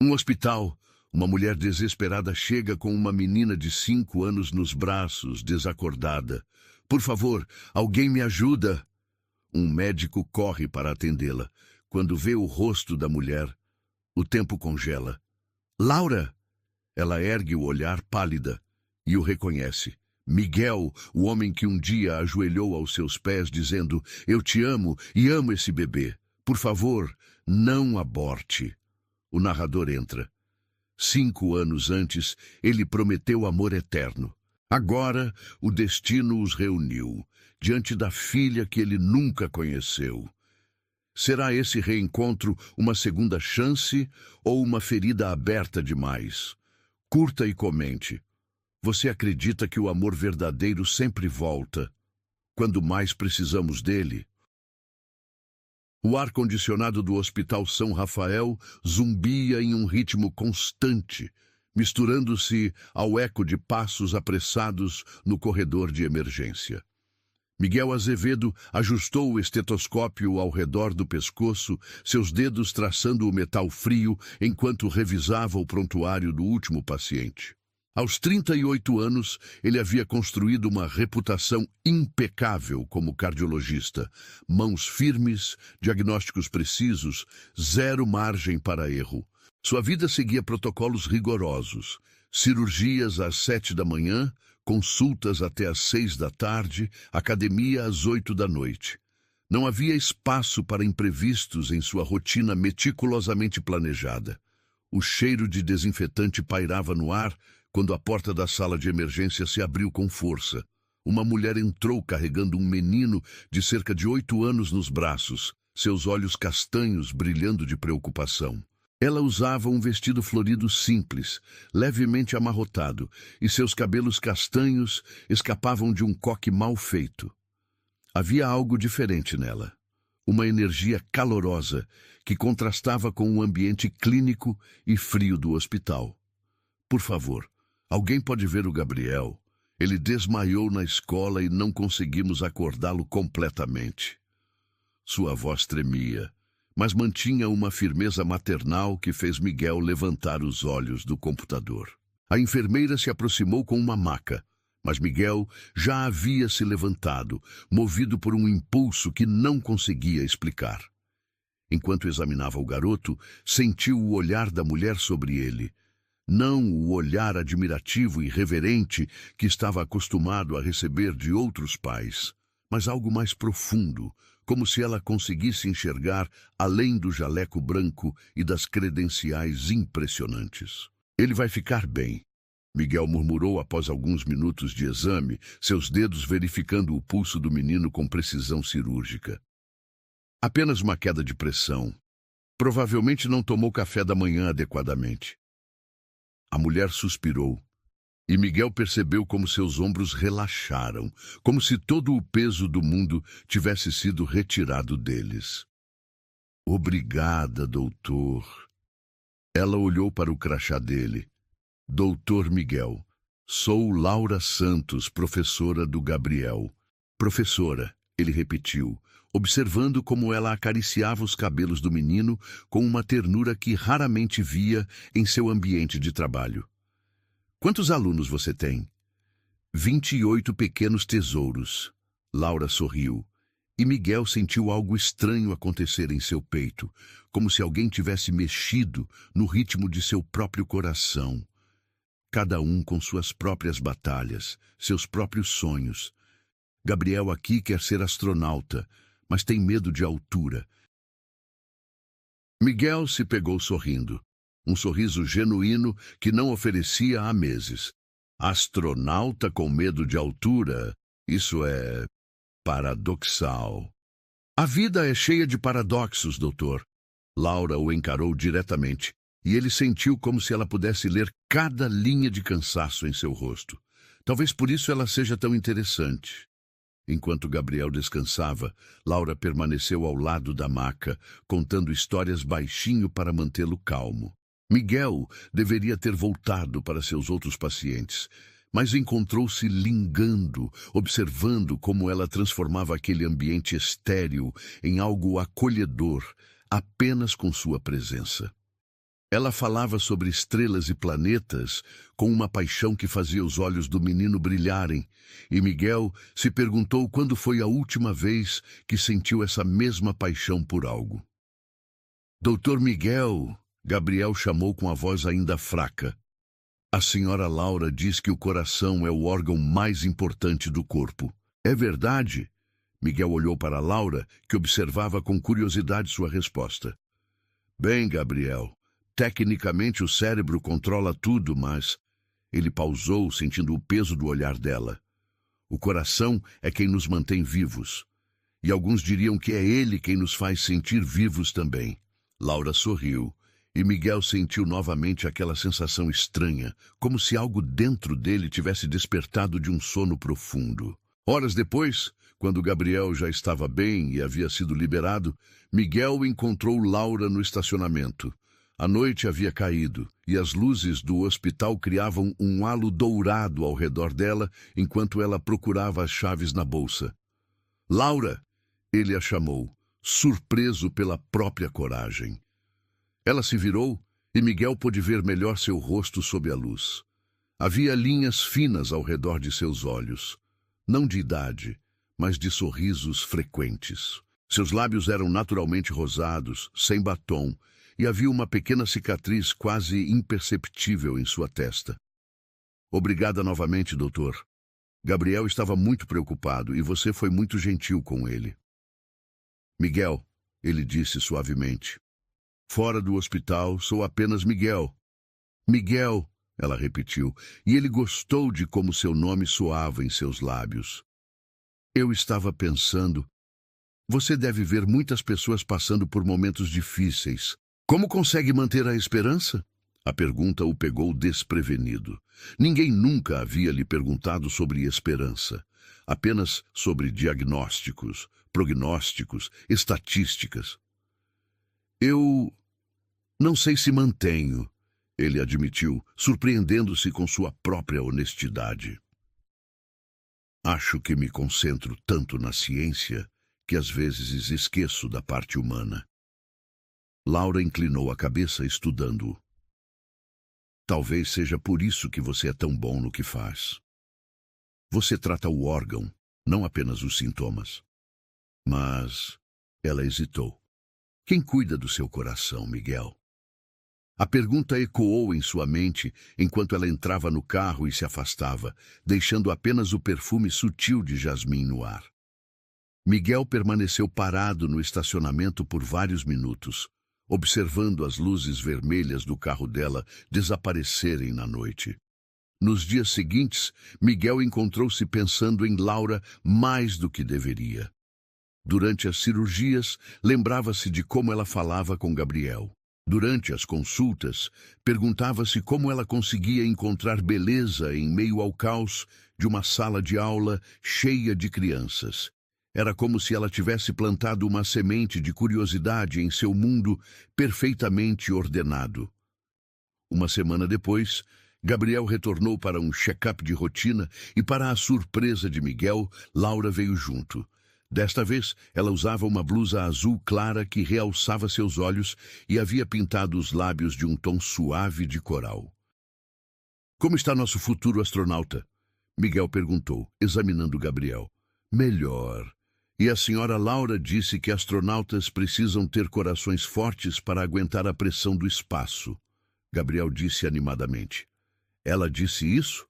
Um hospital. Uma mulher desesperada chega com uma menina de 5 anos nos braços, desacordada. Por favor, alguém me ajuda. Um médico corre para atendê-la. Quando vê o rosto da mulher, o tempo congela. Laura! Ela ergue o olhar pálida e o reconhece. Miguel, o homem que um dia ajoelhou aos seus pés, dizendo: Eu te amo e amo esse bebê. Por favor, não aborte. O narrador entra. 5 anos antes, ele prometeu amor eterno. Agora, o destino os reuniu, diante da filha que ele nunca conheceu. Será esse reencontro uma segunda chance ou uma ferida aberta demais? Curta e comente. Você acredita que o amor verdadeiro sempre volta, quando mais precisamos dele? O ar-condicionado do Hospital São Rafael zumbia em um ritmo constante, misturando-se ao eco de passos apressados no corredor de emergência. Miguel Azevedo ajustou o estetoscópio ao redor do pescoço, seus dedos traçando o metal frio enquanto revisava o prontuário do último paciente. Aos 38 anos, ele havia construído uma reputação impecável como cardiologista. Mãos firmes, diagnósticos precisos, zero margem para erro. Sua vida seguia protocolos rigorosos. Cirurgias às 7 da manhã, consultas até às 6 da tarde, academia às 8 da noite. Não havia espaço para imprevistos em sua rotina meticulosamente planejada. O cheiro de desinfetante pairava no ar quando a porta da sala de emergência se abriu com força. Uma mulher entrou carregando um menino de cerca de 8 anos nos braços, seus olhos castanhos brilhando de preocupação. Ela usava um vestido florido simples, levemente amarrotado, e seus cabelos castanhos escapavam de um coque mal feito. Havia algo diferente nela. Uma energia calorosa que contrastava com o ambiente clínico e frio do hospital. Por favor, alguém pode ver o Gabriel. Ele desmaiou na escola e não conseguimos acordá-lo completamente. Sua voz tremia, mas mantinha uma firmeza maternal que fez Miguel levantar os olhos do computador. A enfermeira se aproximou com uma maca, mas Miguel já havia se levantado, movido por um impulso que não conseguia explicar. Enquanto examinava o garoto, sentiu o olhar da mulher sobre ele. Não o olhar admirativo e reverente que estava acostumado a receber de outros pais, mas algo mais profundo, como se ela conseguisse enxergar além do jaleco branco e das credenciais impressionantes. Ele vai ficar bem, Miguel murmurou após alguns minutos de exame, seus dedos verificando o pulso do menino com precisão cirúrgica. Apenas uma queda de pressão. Provavelmente não tomou café da manhã adequadamente. A mulher suspirou, e Miguel percebeu como seus ombros relaxaram, como se todo o peso do mundo tivesse sido retirado deles. Obrigada, doutor. Ela olhou para o crachá dele. Doutor Miguel, sou Laura Santos, professora do Gabriel. Professora, ele repetiu, observando como ela acariciava os cabelos do menino com uma ternura que raramente via em seu ambiente de trabalho. Quantos alunos você tem? 28 pequenos tesouros. Laura sorriu, e Miguel sentiu algo estranho acontecer em seu peito, como se alguém tivesse mexido no ritmo de seu próprio coração. Cada um com suas próprias batalhas, seus próprios sonhos. Gabriel aqui quer ser astronauta, mas tem medo de altura. Miguel se pegou sorrindo, um sorriso genuíno que não oferecia há meses. Astronauta com medo de altura, isso é paradoxal. A vida é cheia de paradoxos, doutor. Laura o encarou diretamente, e ele sentiu como se ela pudesse ler cada linha de cansaço em seu rosto. Talvez por isso ela seja tão interessante. Enquanto Gabriel descansava, Laura permaneceu ao lado da maca, contando histórias baixinho para mantê-lo calmo. Miguel deveria ter voltado para seus outros pacientes, mas encontrou-se lingando, observando como ela transformava aquele ambiente estéril em algo acolhedor, apenas com sua presença. Ela falava sobre estrelas e planetas com uma paixão que fazia os olhos do menino brilharem, e Miguel se perguntou quando foi a última vez que sentiu essa mesma paixão por algo. Doutor Miguel, Gabriel chamou com a voz ainda fraca. A senhora Laura diz que o coração é o órgão mais importante do corpo. É verdade? Miguel olhou para Laura, que observava com curiosidade sua resposta. Bem, Gabriel, tecnicamente o cérebro controla tudo, mas... Ele pausou, sentindo o peso do olhar dela. O coração é quem nos mantém vivos. E alguns diriam que é ele quem nos faz sentir vivos também. Laura sorriu, e Miguel sentiu novamente aquela sensação estranha, como se algo dentro dele tivesse despertado de um sono profundo. Horas depois, quando Gabriel já estava bem e havia sido liberado, Miguel encontrou Laura no estacionamento. A noite havia caído, e as luzes do hospital criavam um halo dourado ao redor dela, enquanto ela procurava as chaves na bolsa. Laura! Ele a chamou, surpreso pela própria coragem. Ela se virou, e Miguel pôde ver melhor seu rosto sob a luz. Havia linhas finas ao redor de seus olhos, não de idade, mas de sorrisos frequentes. Seus lábios eram naturalmente rosados, sem batom, e havia uma pequena cicatriz quase imperceptível em sua testa. Obrigada novamente, doutor. Gabriel estava muito preocupado e você foi muito gentil com ele. Miguel, ele disse suavemente. Fora do hospital, sou apenas Miguel. Miguel, ela repetiu, e ele gostou de como seu nome soava em seus lábios. Eu estava pensando... Você deve ver muitas pessoas passando por momentos difíceis. Como consegue manter a esperança? A pergunta o pegou desprevenido. Ninguém nunca havia lhe perguntado sobre esperança. Apenas sobre diagnósticos, prognósticos, estatísticas. Eu não sei se mantenho, ele admitiu, surpreendendo-se com sua própria honestidade. Acho que me concentro tanto na ciência que às vezes esqueço da parte humana. Laura inclinou a cabeça estudando-o. Talvez seja por isso que você é tão bom no que faz. Você trata o órgão, não apenas os sintomas. Mas ela hesitou. Quem cuida do seu coração, Miguel? A pergunta ecoou em sua mente enquanto ela entrava no carro e se afastava, deixando apenas o perfume sutil de jasmim no ar. Miguel permaneceu parado no estacionamento por vários minutos, observando as luzes vermelhas do carro dela desaparecerem na noite. Nos dias seguintes, Miguel encontrou-se pensando em Laura mais do que deveria. Durante as cirurgias, lembrava-se de como ela falava com Gabriel. Durante as consultas, perguntava-se como ela conseguia encontrar beleza em meio ao caos de uma sala de aula cheia de crianças. Era como se ela tivesse plantado uma semente de curiosidade em seu mundo perfeitamente ordenado. Uma semana depois, Gabriel retornou para um check-up de rotina e, para a surpresa de Miguel, Laura veio junto. Desta vez, ela usava uma blusa azul clara que realçava seus olhos e havia pintado os lábios de um tom suave de coral. Como está nosso futuro astronauta? Miguel perguntou, examinando Gabriel. Melhor. E a senhora Laura disse que astronautas precisam ter corações fortes para aguentar a pressão do espaço. Gabriel disse animadamente. Ela disse isso?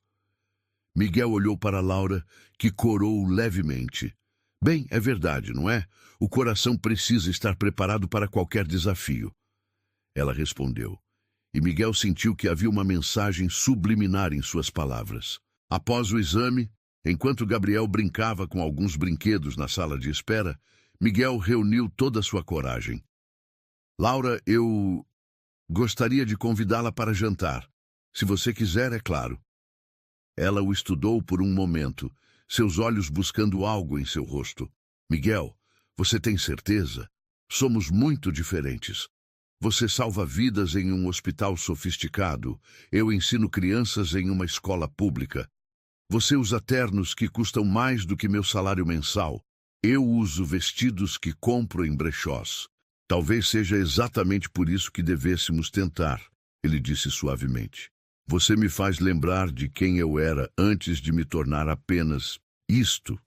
Miguel olhou para Laura, que corou levemente. Bem, é verdade, não é? O coração precisa estar preparado para qualquer desafio. Ela respondeu. E Miguel sentiu que havia uma mensagem subliminar em suas palavras. Após o exame, enquanto Gabriel brincava com alguns brinquedos na sala de espera, Miguel reuniu toda a sua coragem. Laura, eu gostaria de convidá-la para jantar. Se você quiser, é claro. Ela o estudou por um momento, seus olhos buscando algo em seu rosto. Miguel, você tem certeza? Somos muito diferentes. Você salva vidas em um hospital sofisticado. Eu ensino crianças em uma escola pública. Você usa ternos que custam mais do que meu salário mensal. Eu uso vestidos que compro em brechós. Talvez seja exatamente por isso que devêssemos tentar. ele disse suavemente. Você me faz lembrar de quem eu era antes de me tornar apenas isto.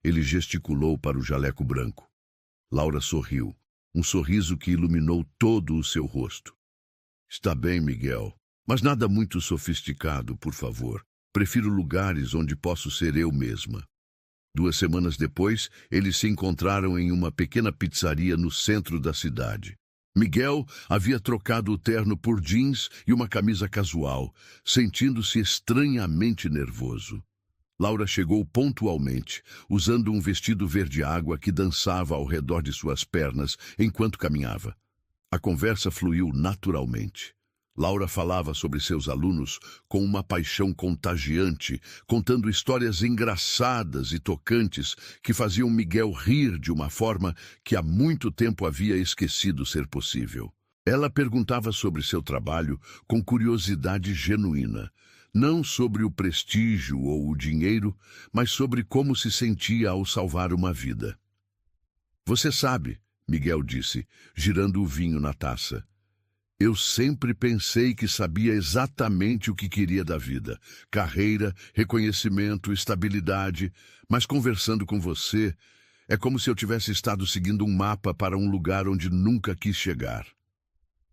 Ele gesticulou para o jaleco branco. Laura sorriu, um sorriso que iluminou todo o seu rosto. Está bem, Miguel, mas nada muito sofisticado, por favor. Prefiro lugares onde posso ser eu mesma. 2 semanas depois, eles se encontraram em uma pequena pizzaria no centro da cidade. Miguel havia trocado o terno por jeans e uma camisa casual, sentindo-se estranhamente nervoso. Laura chegou pontualmente, usando um vestido verde-água que dançava ao redor de suas pernas enquanto caminhava. A conversa fluiu naturalmente. Laura falava sobre seus alunos com uma paixão contagiante, contando histórias engraçadas e tocantes que faziam Miguel rir de uma forma que há muito tempo havia esquecido ser possível. Ela perguntava sobre seu trabalho com curiosidade genuína, não sobre o prestígio ou o dinheiro, mas sobre como se sentia ao salvar uma vida. Você sabe, Miguel disse, girando o vinho na taça. Eu sempre pensei que sabia exatamente o que queria da vida. Carreira, reconhecimento, estabilidade. Mas conversando com você, é como se eu tivesse estado seguindo um mapa para um lugar onde nunca quis chegar.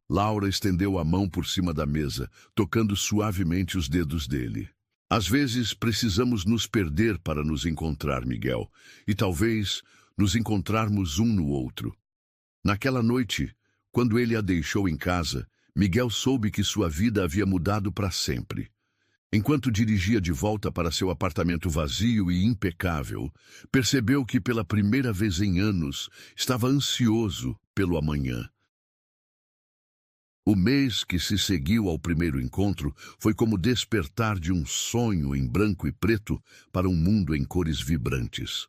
Laura estendeu a mão por cima da mesa, tocando suavemente os dedos dele. Às vezes precisamos nos perder para nos encontrar, Miguel. E talvez nos encontrarmos um no outro. Naquela noite, quando ele a deixou em casa, Miguel soube que sua vida havia mudado para sempre. Enquanto dirigia de volta para seu apartamento vazio e impecável, percebeu que pela primeira vez em anos estava ansioso pelo amanhã. O mês que se seguiu ao primeiro encontro foi como despertar de um sonho em branco e preto para um mundo em cores vibrantes.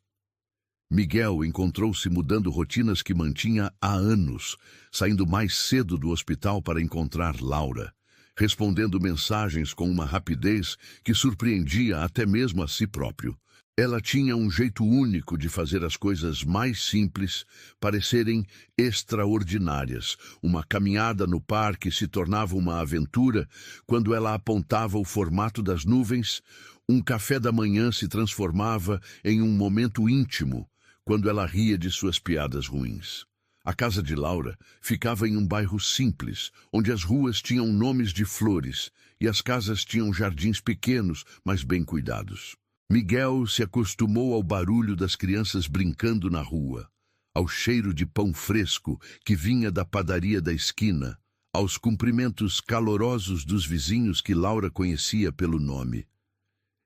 Miguel encontrou-se mudando rotinas que mantinha há anos, saindo mais cedo do hospital para encontrar Laura, respondendo mensagens com uma rapidez que surpreendia até mesmo a si próprio. Ela tinha um jeito único de fazer as coisas mais simples parecerem extraordinárias. Uma caminhada no parque se tornava uma aventura quando ela apontava o formato das nuvens. Um café da manhã se transformava em um momento íntimo quando ela ria de suas piadas ruins. A casa de Laura ficava em um bairro simples, onde as ruas tinham nomes de flores e as casas tinham jardins pequenos, mas bem cuidados. Miguel se acostumou ao barulho das crianças brincando na rua, ao cheiro de pão fresco que vinha da padaria da esquina, aos cumprimentos calorosos dos vizinhos que Laura conhecia pelo nome.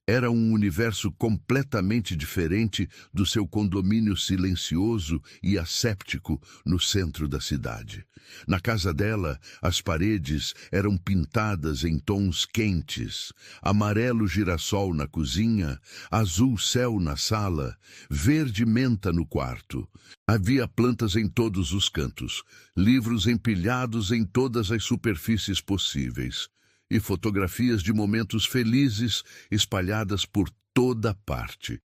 Era um universo completamente diferente do seu condomínio silencioso e asséptico no centro da cidade. Na casa dela, as paredes eram pintadas em tons quentes, amarelo girassol na cozinha, azul céu na sala, verde menta no quarto. Havia plantas em todos os cantos, livros empilhados em todas as superfícies possíveis, e fotografias de momentos felizes espalhadas por toda parte.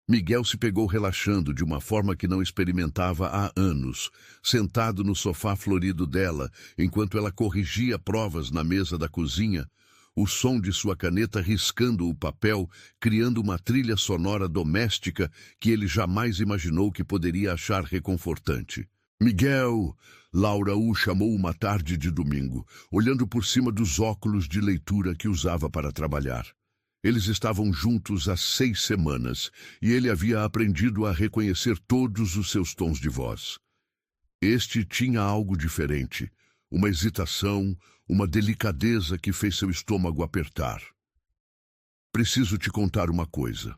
Miguel se pegou relaxando de uma forma que não experimentava há anos, sentado no sofá florido dela, enquanto ela corrigia provas na mesa da cozinha, o som de sua caneta riscando o papel, criando uma trilha sonora doméstica que ele jamais imaginou que poderia achar reconfortante. Miguel! Laura o chamou uma tarde de domingo, olhando por cima dos óculos de leitura que usava para trabalhar. Eles estavam juntos há 6 semanas e ele havia aprendido a reconhecer todos os seus tons de voz. Este tinha algo diferente, uma hesitação, uma delicadeza que fez seu estômago apertar. Preciso te contar uma coisa.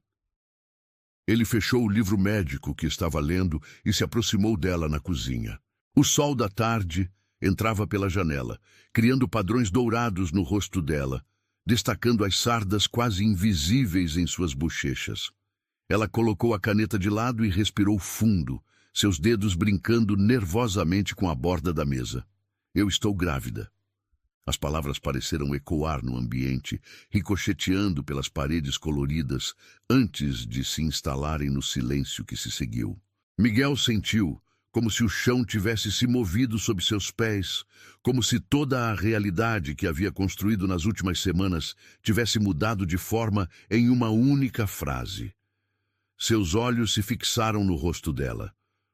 Ele fechou o livro médico que estava lendo e se aproximou dela na cozinha. O sol da tarde entrava pela janela, criando padrões dourados no rosto dela, destacando as sardas quase invisíveis em suas bochechas. Ela colocou a caneta de lado e respirou fundo, seus dedos brincando nervosamente com a borda da mesa. Eu estou grávida. As palavras pareceram ecoar no ambiente, ricocheteando pelas paredes coloridas, antes de se instalarem no silêncio que se seguiu. Miguel sentiu como se o chão tivesse se movido sob seus pés, como se toda a realidade que havia construído nas últimas semanas tivesse mudado de forma em uma única frase. Seus olhos se fixaram no rosto dela,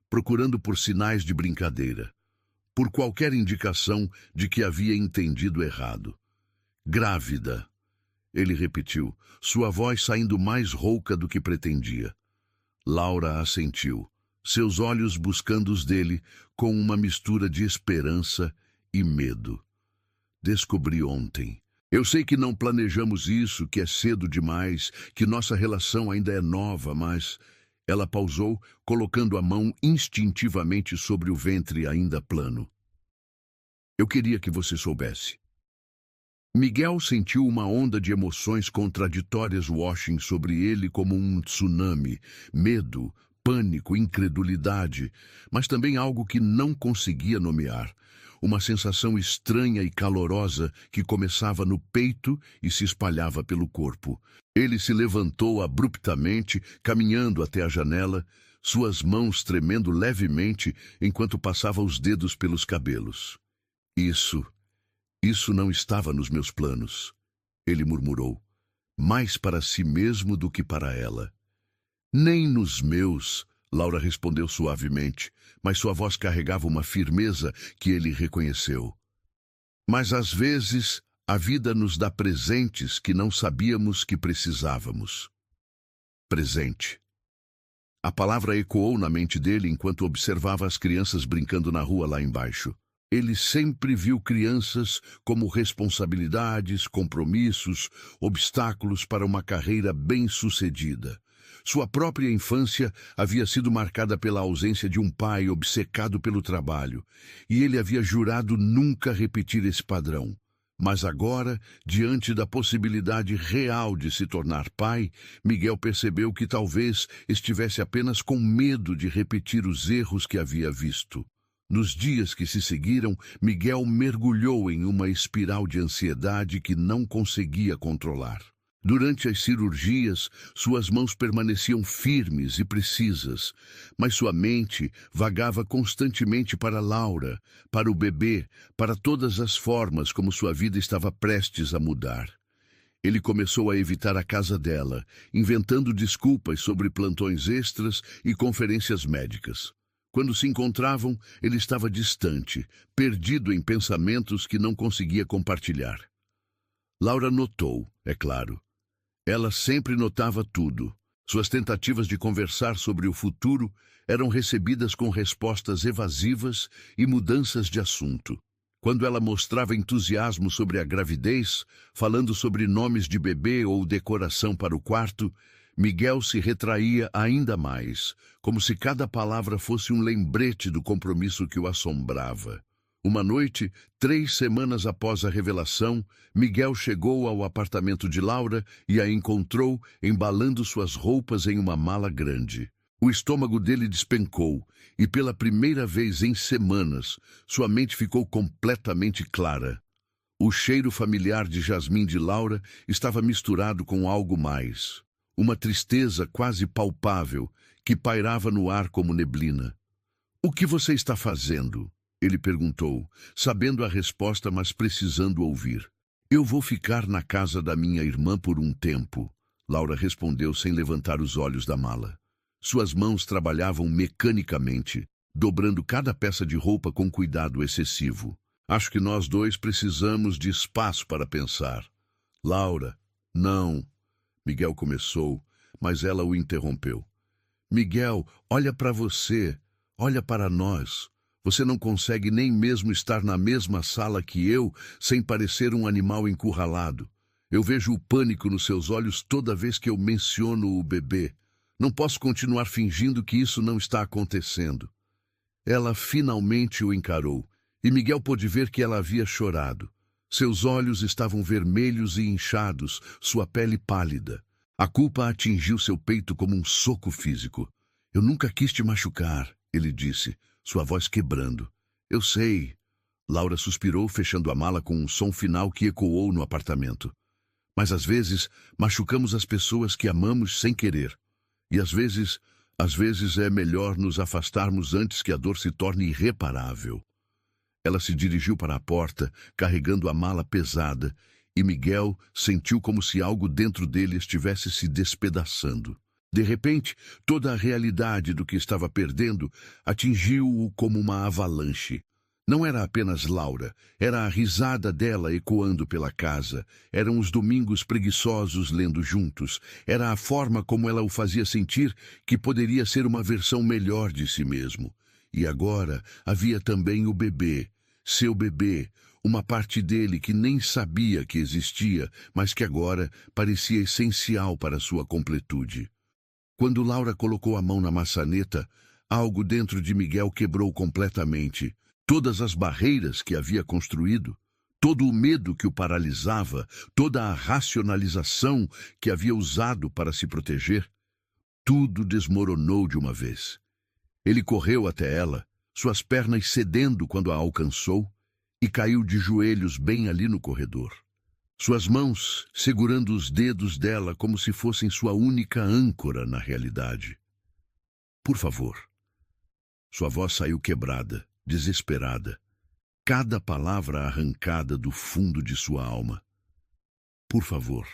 procurando por sinais de brincadeira, por qualquer indicação de que havia entendido errado. Grávida, ele repetiu, sua voz saindo mais rouca do que pretendia. Laura assentiu, seus olhos buscando os dele com uma mistura de esperança e medo. Descobri ontem. Eu sei que não planejamos isso, que é cedo demais, que nossa relação ainda é nova, mas... Ela pausou, colocando a mão instintivamente sobre o ventre ainda plano. Eu queria que você soubesse. Miguel sentiu uma onda de emoções contraditórias washing sobre ele como um tsunami, medo, pânico, incredulidade, mas também algo que não conseguia nomear. Uma sensação estranha e calorosa que começava no peito e se espalhava pelo corpo. Ele se levantou abruptamente, caminhando até a janela, suas mãos tremendo levemente enquanto passava os dedos pelos cabelos. Isso não estava nos meus planos, ele murmurou, mais para si mesmo do que para ela. Nem nos meus, Laura respondeu suavemente, mas sua voz carregava uma firmeza que ele reconheceu. Mas às vezes a vida nos dá presentes que não sabíamos que precisávamos. Presente. A palavra ecoou na mente dele enquanto observava as crianças brincando na rua lá embaixo. Ele sempre viu crianças como responsabilidades, compromissos, obstáculos para uma carreira bem-sucedida. Sua própria infância havia sido marcada pela ausência de um pai obcecado pelo trabalho, e ele havia jurado nunca repetir esse padrão. Mas agora, diante da possibilidade real de se tornar pai, Miguel percebeu que talvez estivesse apenas com medo de repetir os erros que havia visto. Nos dias que se seguiram, Miguel mergulhou em uma espiral de ansiedade que não conseguia controlar. Durante as cirurgias, suas mãos permaneciam firmes e precisas, mas sua mente vagava constantemente para Laura, para o bebê, para todas as formas como sua vida estava prestes a mudar. Ele começou a evitar a casa dela, inventando desculpas sobre plantões extras e conferências médicas. Quando se encontravam, ele estava distante, perdido em pensamentos que não conseguia compartilhar. Laura notou, é claro. Ela sempre notava tudo. Suas tentativas de conversar sobre o futuro eram recebidas com respostas evasivas e mudanças de assunto. Quando ela mostrava entusiasmo sobre a gravidez, falando sobre nomes de bebê ou decoração para o quarto, Miguel se retraía ainda mais, como se cada palavra fosse um lembrete do compromisso que o assombrava. Uma noite, 3 semanas após a revelação, Miguel chegou ao apartamento de Laura e a encontrou embalando suas roupas em uma mala grande. O estômago dele despencou e, pela primeira vez em semanas, sua mente ficou completamente clara. O cheiro familiar de jasmim de Laura estava misturado com algo mais. Uma tristeza quase palpável que pairava no ar como neblina. "O que você está fazendo?" Ele perguntou, sabendo a resposta, mas precisando ouvir. "Eu vou ficar na casa da minha irmã por um tempo", Laura respondeu sem levantar os olhos da mala. Suas mãos trabalhavam mecanicamente, dobrando cada peça de roupa com cuidado excessivo. "Acho que nós dois precisamos de espaço para pensar." "Laura, não." Miguel começou, mas ela o interrompeu. "Miguel, olha para você, olha para nós. Você não consegue nem mesmo estar na mesma sala que eu sem parecer um animal encurralado. Eu vejo o pânico nos seus olhos toda vez que eu menciono o bebê. Não posso continuar fingindo que isso não está acontecendo." Ela finalmente o encarou, e Miguel pôde ver que ela havia chorado. Seus olhos estavam vermelhos e inchados, sua pele pálida. A culpa atingiu seu peito como um soco físico. "Eu nunca quis te machucar", ele disse, sua voz quebrando. "Eu sei." Laura suspirou, fechando a mala com um som final que ecoou no apartamento. "Mas às vezes machucamos as pessoas que amamos sem querer. E às vezes Às vezes é melhor nos afastarmos antes que a dor se torne irreparável. Ela se dirigiu para a porta, carregando a mala pesada, e Miguel sentiu como se algo dentro dele estivesse se despedaçando. De repente, toda a realidade do que estava perdendo atingiu-o como uma avalanche. Não era apenas Laura, era a risada dela ecoando pela casa, eram os domingos preguiçosos lendo juntos, era a forma como ela o fazia sentir que poderia ser uma versão melhor de si mesmo. E agora havia também o bebê, seu bebê, uma parte dele que nem sabia que existia, mas que agora parecia essencial para sua completude. Quando Laura colocou a mão na maçaneta, algo dentro de Miguel quebrou completamente. Todas as barreiras que havia construído, todo o medo que o paralisava, toda a racionalização que havia usado para se proteger, tudo desmoronou de uma vez. Ele correu até ela, suas pernas cedendo quando a alcançou, e caiu de joelhos bem ali no corredor. Suas mãos segurando os dedos dela como se fossem sua única âncora na realidade. Por favor. Sua voz saiu quebrada, desesperada, cada palavra arrancada do fundo de sua alma. Por favor,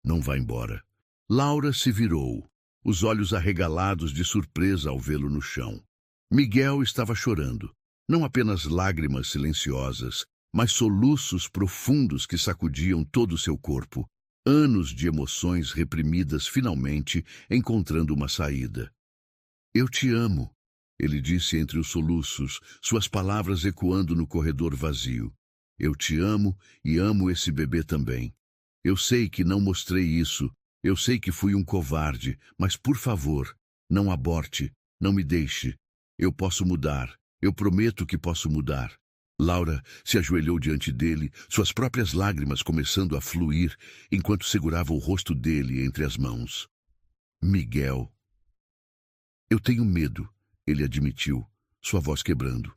não vá embora. Laura se virou, os olhos arregalados de surpresa ao vê-lo no chão. Miguel estava chorando, não apenas lágrimas silenciosas, mas soluços profundos que sacudiam todo o seu corpo, anos de emoções reprimidas finalmente encontrando uma saída. Eu te amo. Ele disse entre os soluços, suas palavras ecoando no corredor vazio. Eu te amo e amo esse bebê também. Eu sei que não mostrei isso, eu sei que fui um covarde, mas por favor, não aborte, não me deixe. Eu posso mudar, eu prometo que posso mudar. Laura se ajoelhou diante dele, suas próprias lágrimas começando a fluir, enquanto segurava o rosto dele entre as mãos. Miguel. Eu tenho medo. Ele admitiu, sua voz quebrando.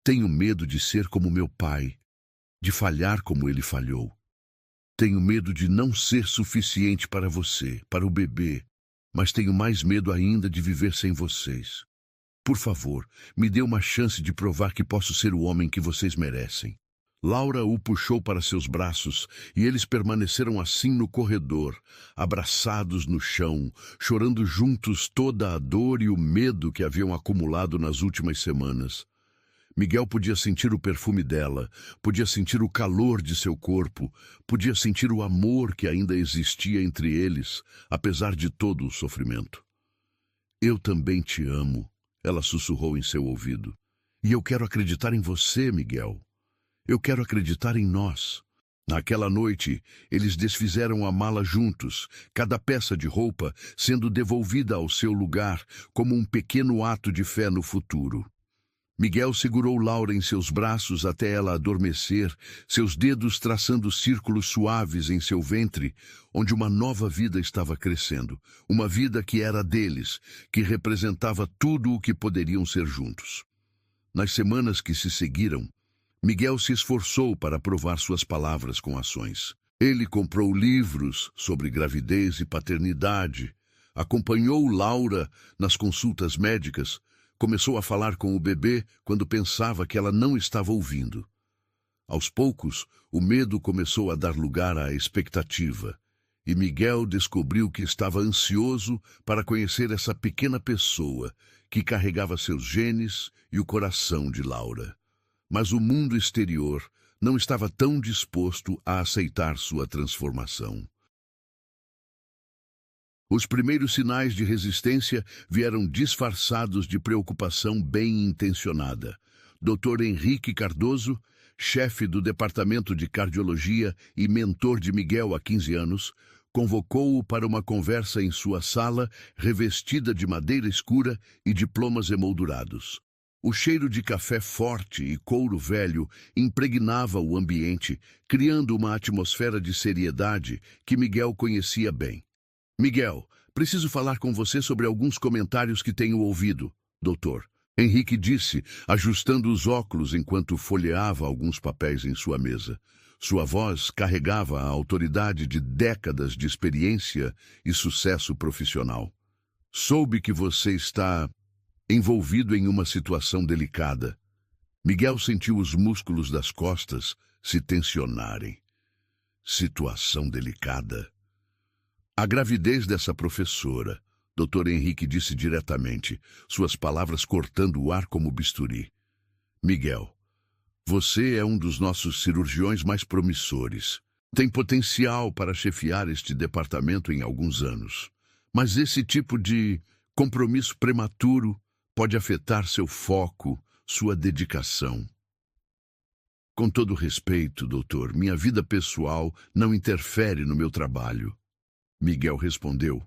Tenho medo de ser como meu pai, de falhar como ele falhou. Tenho medo de não ser suficiente para você, para o bebê, mas tenho mais medo ainda de viver sem vocês. Por favor, me dê uma chance de provar que posso ser o homem que vocês merecem. Laura o puxou para seus braços e eles permaneceram assim no corredor, abraçados no chão, chorando juntos toda a dor e o medo que haviam acumulado nas últimas semanas. Miguel podia sentir o perfume dela, podia sentir o calor de seu corpo, podia sentir o amor que ainda existia entre eles, apesar de todo o sofrimento. Eu também te amo, ela sussurrou em seu ouvido. E eu quero acreditar em você, Miguel. Eu quero acreditar em nós. Naquela noite, eles desfizeram a mala juntos, cada peça de roupa sendo devolvida ao seu lugar como um pequeno ato de fé no futuro. Miguel segurou Laura em seus braços até ela adormecer, seus dedos traçando círculos suaves em seu ventre, onde uma nova vida estava crescendo, uma vida que era deles, que representava tudo o que poderiam ser juntos. Nas semanas que se seguiram, Miguel se esforçou para provar suas palavras com ações. Ele comprou livros sobre gravidez e paternidade, acompanhou Laura nas consultas médicas, começou a falar com o bebê quando pensava que ela não estava ouvindo. Aos poucos, o medo começou a dar lugar à expectativa, e Miguel descobriu que estava ansioso para conhecer essa pequena pessoa que carregava seus genes e o coração de Laura. Mas o mundo exterior não estava tão disposto a aceitar sua transformação. Os primeiros sinais de resistência vieram disfarçados de preocupação bem intencionada. Dr. Henrique Cardoso, chefe do Departamento de Cardiologia e mentor de Miguel há 15 anos, convocou-o para uma conversa em sua sala, revestida de madeira escura e diplomas emoldurados. O cheiro de café forte e couro velho impregnava o ambiente, criando uma atmosfera de seriedade que Miguel conhecia bem. Miguel, preciso falar com você sobre alguns comentários que tenho ouvido, doutor. Henrique disse, ajustando os óculos enquanto folheava alguns papéis em sua mesa. Sua voz carregava a autoridade de décadas de experiência e sucesso profissional. Soube que você está envolvido em uma situação delicada. Miguel sentiu os músculos das costas se tensionarem. Situação delicada? A gravidez dessa professora, Dr. Henrique disse diretamente, suas palavras cortando o ar como bisturi. Miguel, você é um dos nossos cirurgiões mais promissores. Tem potencial para chefiar este departamento em alguns anos. Mas esse tipo de compromisso prematuro pode afetar seu foco, sua dedicação. Com todo respeito, doutor, minha vida pessoal não interfere no meu trabalho. Miguel respondeu,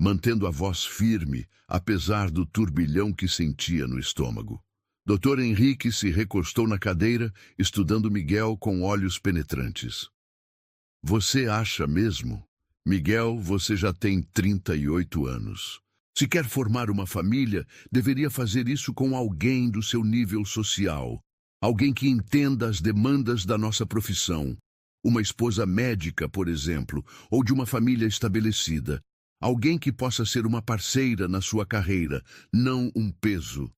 mantendo a voz firme, apesar do turbilhão que sentia no estômago. Dr. Henrique se recostou na cadeira, estudando Miguel com olhos penetrantes. Você acha mesmo? Miguel, você já tem 38 anos. Se quer formar uma família, deveria fazer isso com alguém do seu nível social. Alguém que entenda as demandas da nossa profissão. Uma esposa médica, por exemplo, ou de uma família estabelecida. Alguém que possa ser uma parceira na sua carreira, não um peso.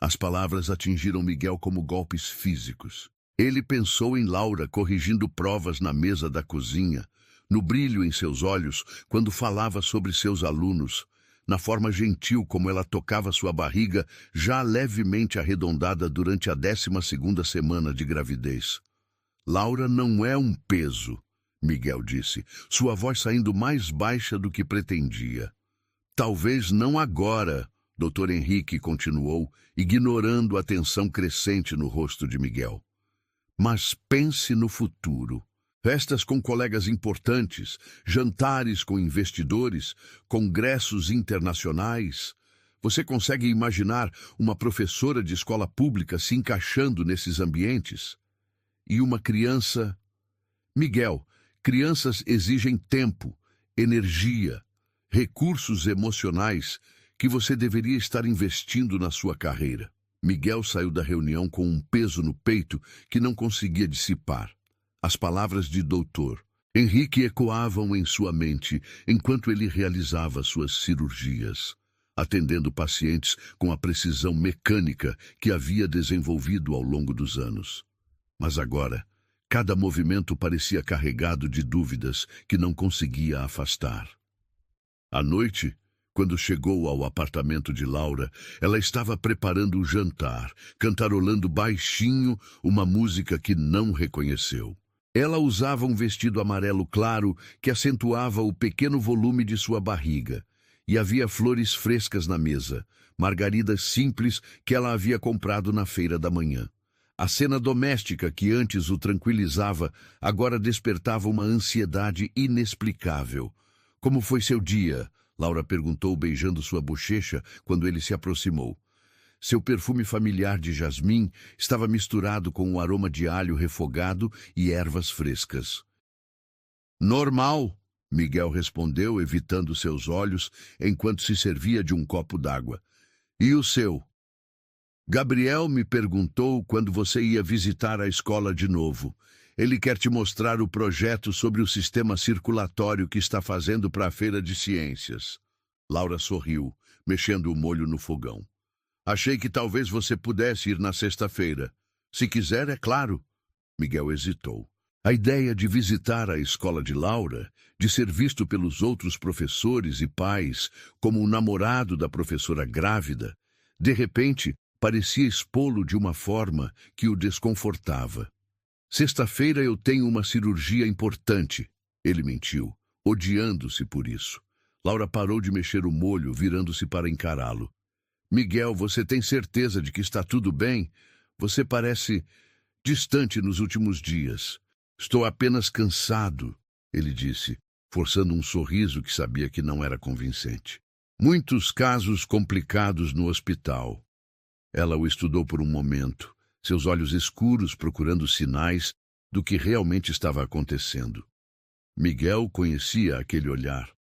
As palavras atingiram Miguel como golpes físicos. Ele pensou em Laura corrigindo provas na mesa da cozinha, no brilho em seus olhos quando falava sobre seus alunos, na forma gentil como ela tocava sua barriga já levemente arredondada durante a 12ª semana de gravidez. Laura não é um peso, Miguel disse, sua voz saindo mais baixa do que pretendia. Talvez não agora, Dr. Henrique continuou, ignorando a tensão crescente no rosto de Miguel. Mas pense no futuro. Festas com colegas importantes, jantares com investidores, congressos internacionais. Você consegue imaginar uma professora de escola pública se encaixando nesses ambientes? E uma criança... Miguel, crianças exigem tempo, energia, recursos emocionais que você deveria estar investindo na sua carreira. Miguel saiu da reunião com um peso no peito que não conseguia dissipar. As palavras de doutor Henrique ecoavam em sua mente enquanto ele realizava suas cirurgias, atendendo pacientes com a precisão mecânica que havia desenvolvido ao longo dos anos. Mas agora, cada movimento parecia carregado de dúvidas que não conseguia afastar. À noite, quando chegou ao apartamento de Laura, ela estava preparando o jantar, cantarolando baixinho uma música que não reconheceu. Ela usava um vestido amarelo claro que acentuava o pequeno volume de sua barriga, e havia flores frescas na mesa, margaridas simples que ela havia comprado na feira da manhã. A cena doméstica que antes o tranquilizava agora despertava uma ansiedade inexplicável. Como foi seu dia? Laura perguntou, beijando sua bochecha quando ele se aproximou. Seu perfume familiar de jasmim estava misturado com o aroma de alho refogado e ervas frescas. Normal, Miguel respondeu, evitando seus olhos enquanto se servia de um copo d'água. E o seu? Gabriel me perguntou quando você ia visitar a escola de novo. Ele quer te mostrar o projeto sobre o sistema circulatório que está fazendo para a Feira de Ciências. Laura sorriu, mexendo o molho no fogão. Achei que talvez você pudesse ir na sexta-feira. Se quiser, é claro. Miguel hesitou. A ideia de visitar a escola de Laura, de ser visto pelos outros professores e pais como o namorado da professora grávida, de repente parecia expô-lo de uma forma que o desconfortava. Sexta-feira eu tenho uma cirurgia importante, ele mentiu, odiando-se por isso. Laura parou de mexer o molho, virando-se para encará-lo. Miguel, você tem certeza de que está tudo bem? Você parece distante nos últimos dias. Estou apenas cansado, ele disse, forçando um sorriso que sabia que não era convincente. Muitos casos complicados no hospital. Ela o estudou por um momento, seus olhos escuros procurando sinais do que realmente estava acontecendo. Miguel conhecia aquele olhar.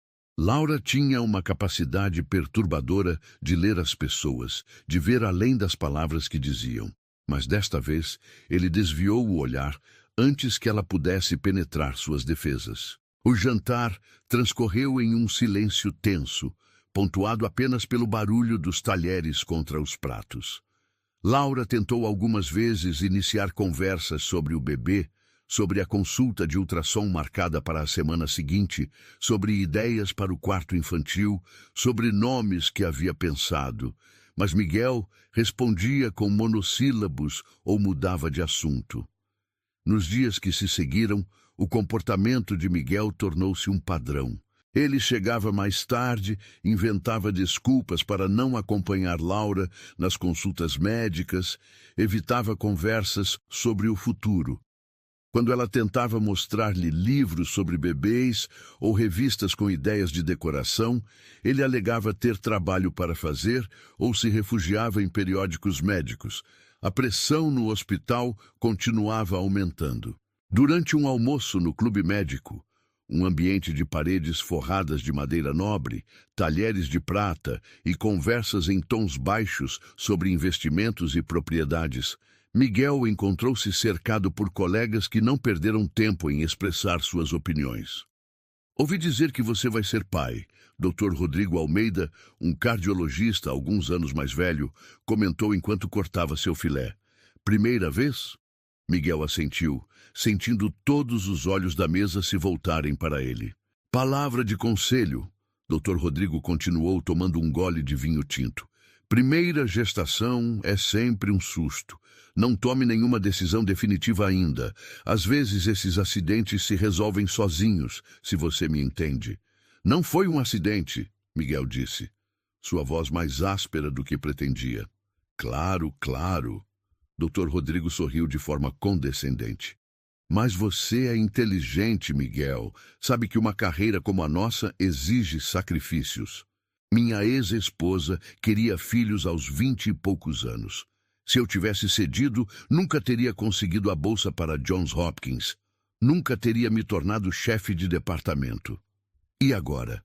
Laura tinha uma capacidade perturbadora de ler as pessoas, de ver além das palavras que diziam. Mas desta vez, ele desviou o olhar antes que ela pudesse penetrar suas defesas. O jantar transcorreu em um silêncio tenso, pontuado apenas pelo barulho dos talheres contra os pratos. Laura tentou algumas vezes iniciar conversas sobre o bebê, sobre a consulta de ultrassom marcada para a semana seguinte, sobre ideias para o quarto infantil, sobre nomes que havia pensado, mas Miguel respondia com monossílabos ou mudava de assunto. Nos dias que se seguiram, o comportamento de Miguel tornou-se um padrão. Ele chegava mais tarde, inventava desculpas para não acompanhar Laura nas consultas médicas, evitava conversas sobre o futuro. Quando ela tentava mostrar-lhe livros sobre bebês ou revistas com ideias de decoração, ele alegava ter trabalho para fazer ou se refugiava em periódicos médicos. A pressão no hospital continuava aumentando. Durante um almoço no clube médico, um ambiente de paredes forradas de madeira nobre, talheres de prata e conversas em tons baixos sobre investimentos e propriedades, Miguel encontrou-se cercado por colegas que não perderam tempo em expressar suas opiniões. Ouvi dizer que você vai ser pai. Dr. Rodrigo Almeida, um cardiologista alguns anos mais velho, comentou enquanto cortava seu filé. Primeira vez? Miguel assentiu, sentindo todos os olhos da mesa se voltarem para ele. Palavra de conselho. Dr. Rodrigo continuou tomando um gole de vinho tinto. Primeira gestação é sempre um susto. Não tome nenhuma decisão definitiva ainda. Às vezes esses acidentes se resolvem sozinhos, se você me entende. Não foi um acidente, Miguel disse, sua voz mais áspera do que pretendia. Claro, claro. Dr. Rodrigo sorriu de forma condescendente. Mas você é inteligente, Miguel. Sabe que uma carreira como a nossa exige sacrifícios. Minha ex-esposa queria filhos aos 20 e poucos anos. Se eu tivesse cedido, nunca teria conseguido a bolsa para Johns Hopkins. Nunca teria me tornado chefe de departamento. E agora?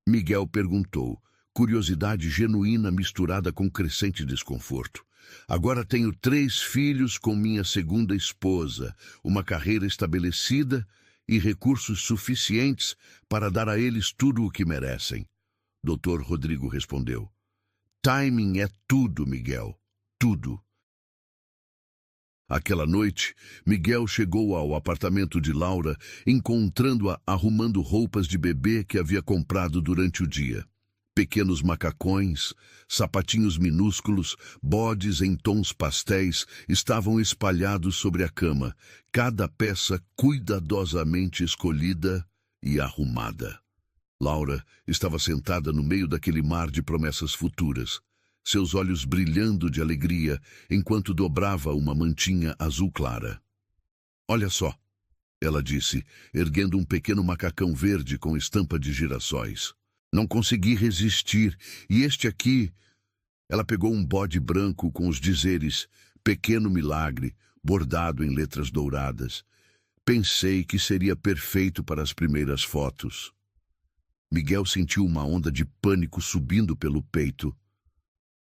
Miguel perguntou, curiosidade genuína misturada com crescente desconforto. Agora tenho 3 filhos com minha segunda esposa, uma carreira estabelecida e recursos suficientes para dar a eles tudo o que merecem. Dr. Rodrigo respondeu. Timing é tudo, Miguel. Tudo. Aquela noite, Miguel chegou ao apartamento de Laura, encontrando-a arrumando roupas de bebê que havia comprado durante o dia. Pequenos macacões, sapatinhos minúsculos, bodes em tons pastéis estavam espalhados sobre a cama, cada peça cuidadosamente escolhida e arrumada. Laura estava sentada no meio daquele mar de promessas futuras, seus olhos brilhando de alegria enquanto dobrava uma mantinha azul clara. Olha só, ela disse, erguendo um pequeno macacão verde com estampa de girassóis. Não consegui resistir, e este aqui... Ela pegou um bode branco com os dizeres Pequeno Milagre, bordado em letras douradas. Pensei que seria perfeito para as primeiras fotos. Miguel sentiu uma onda de pânico subindo pelo peito.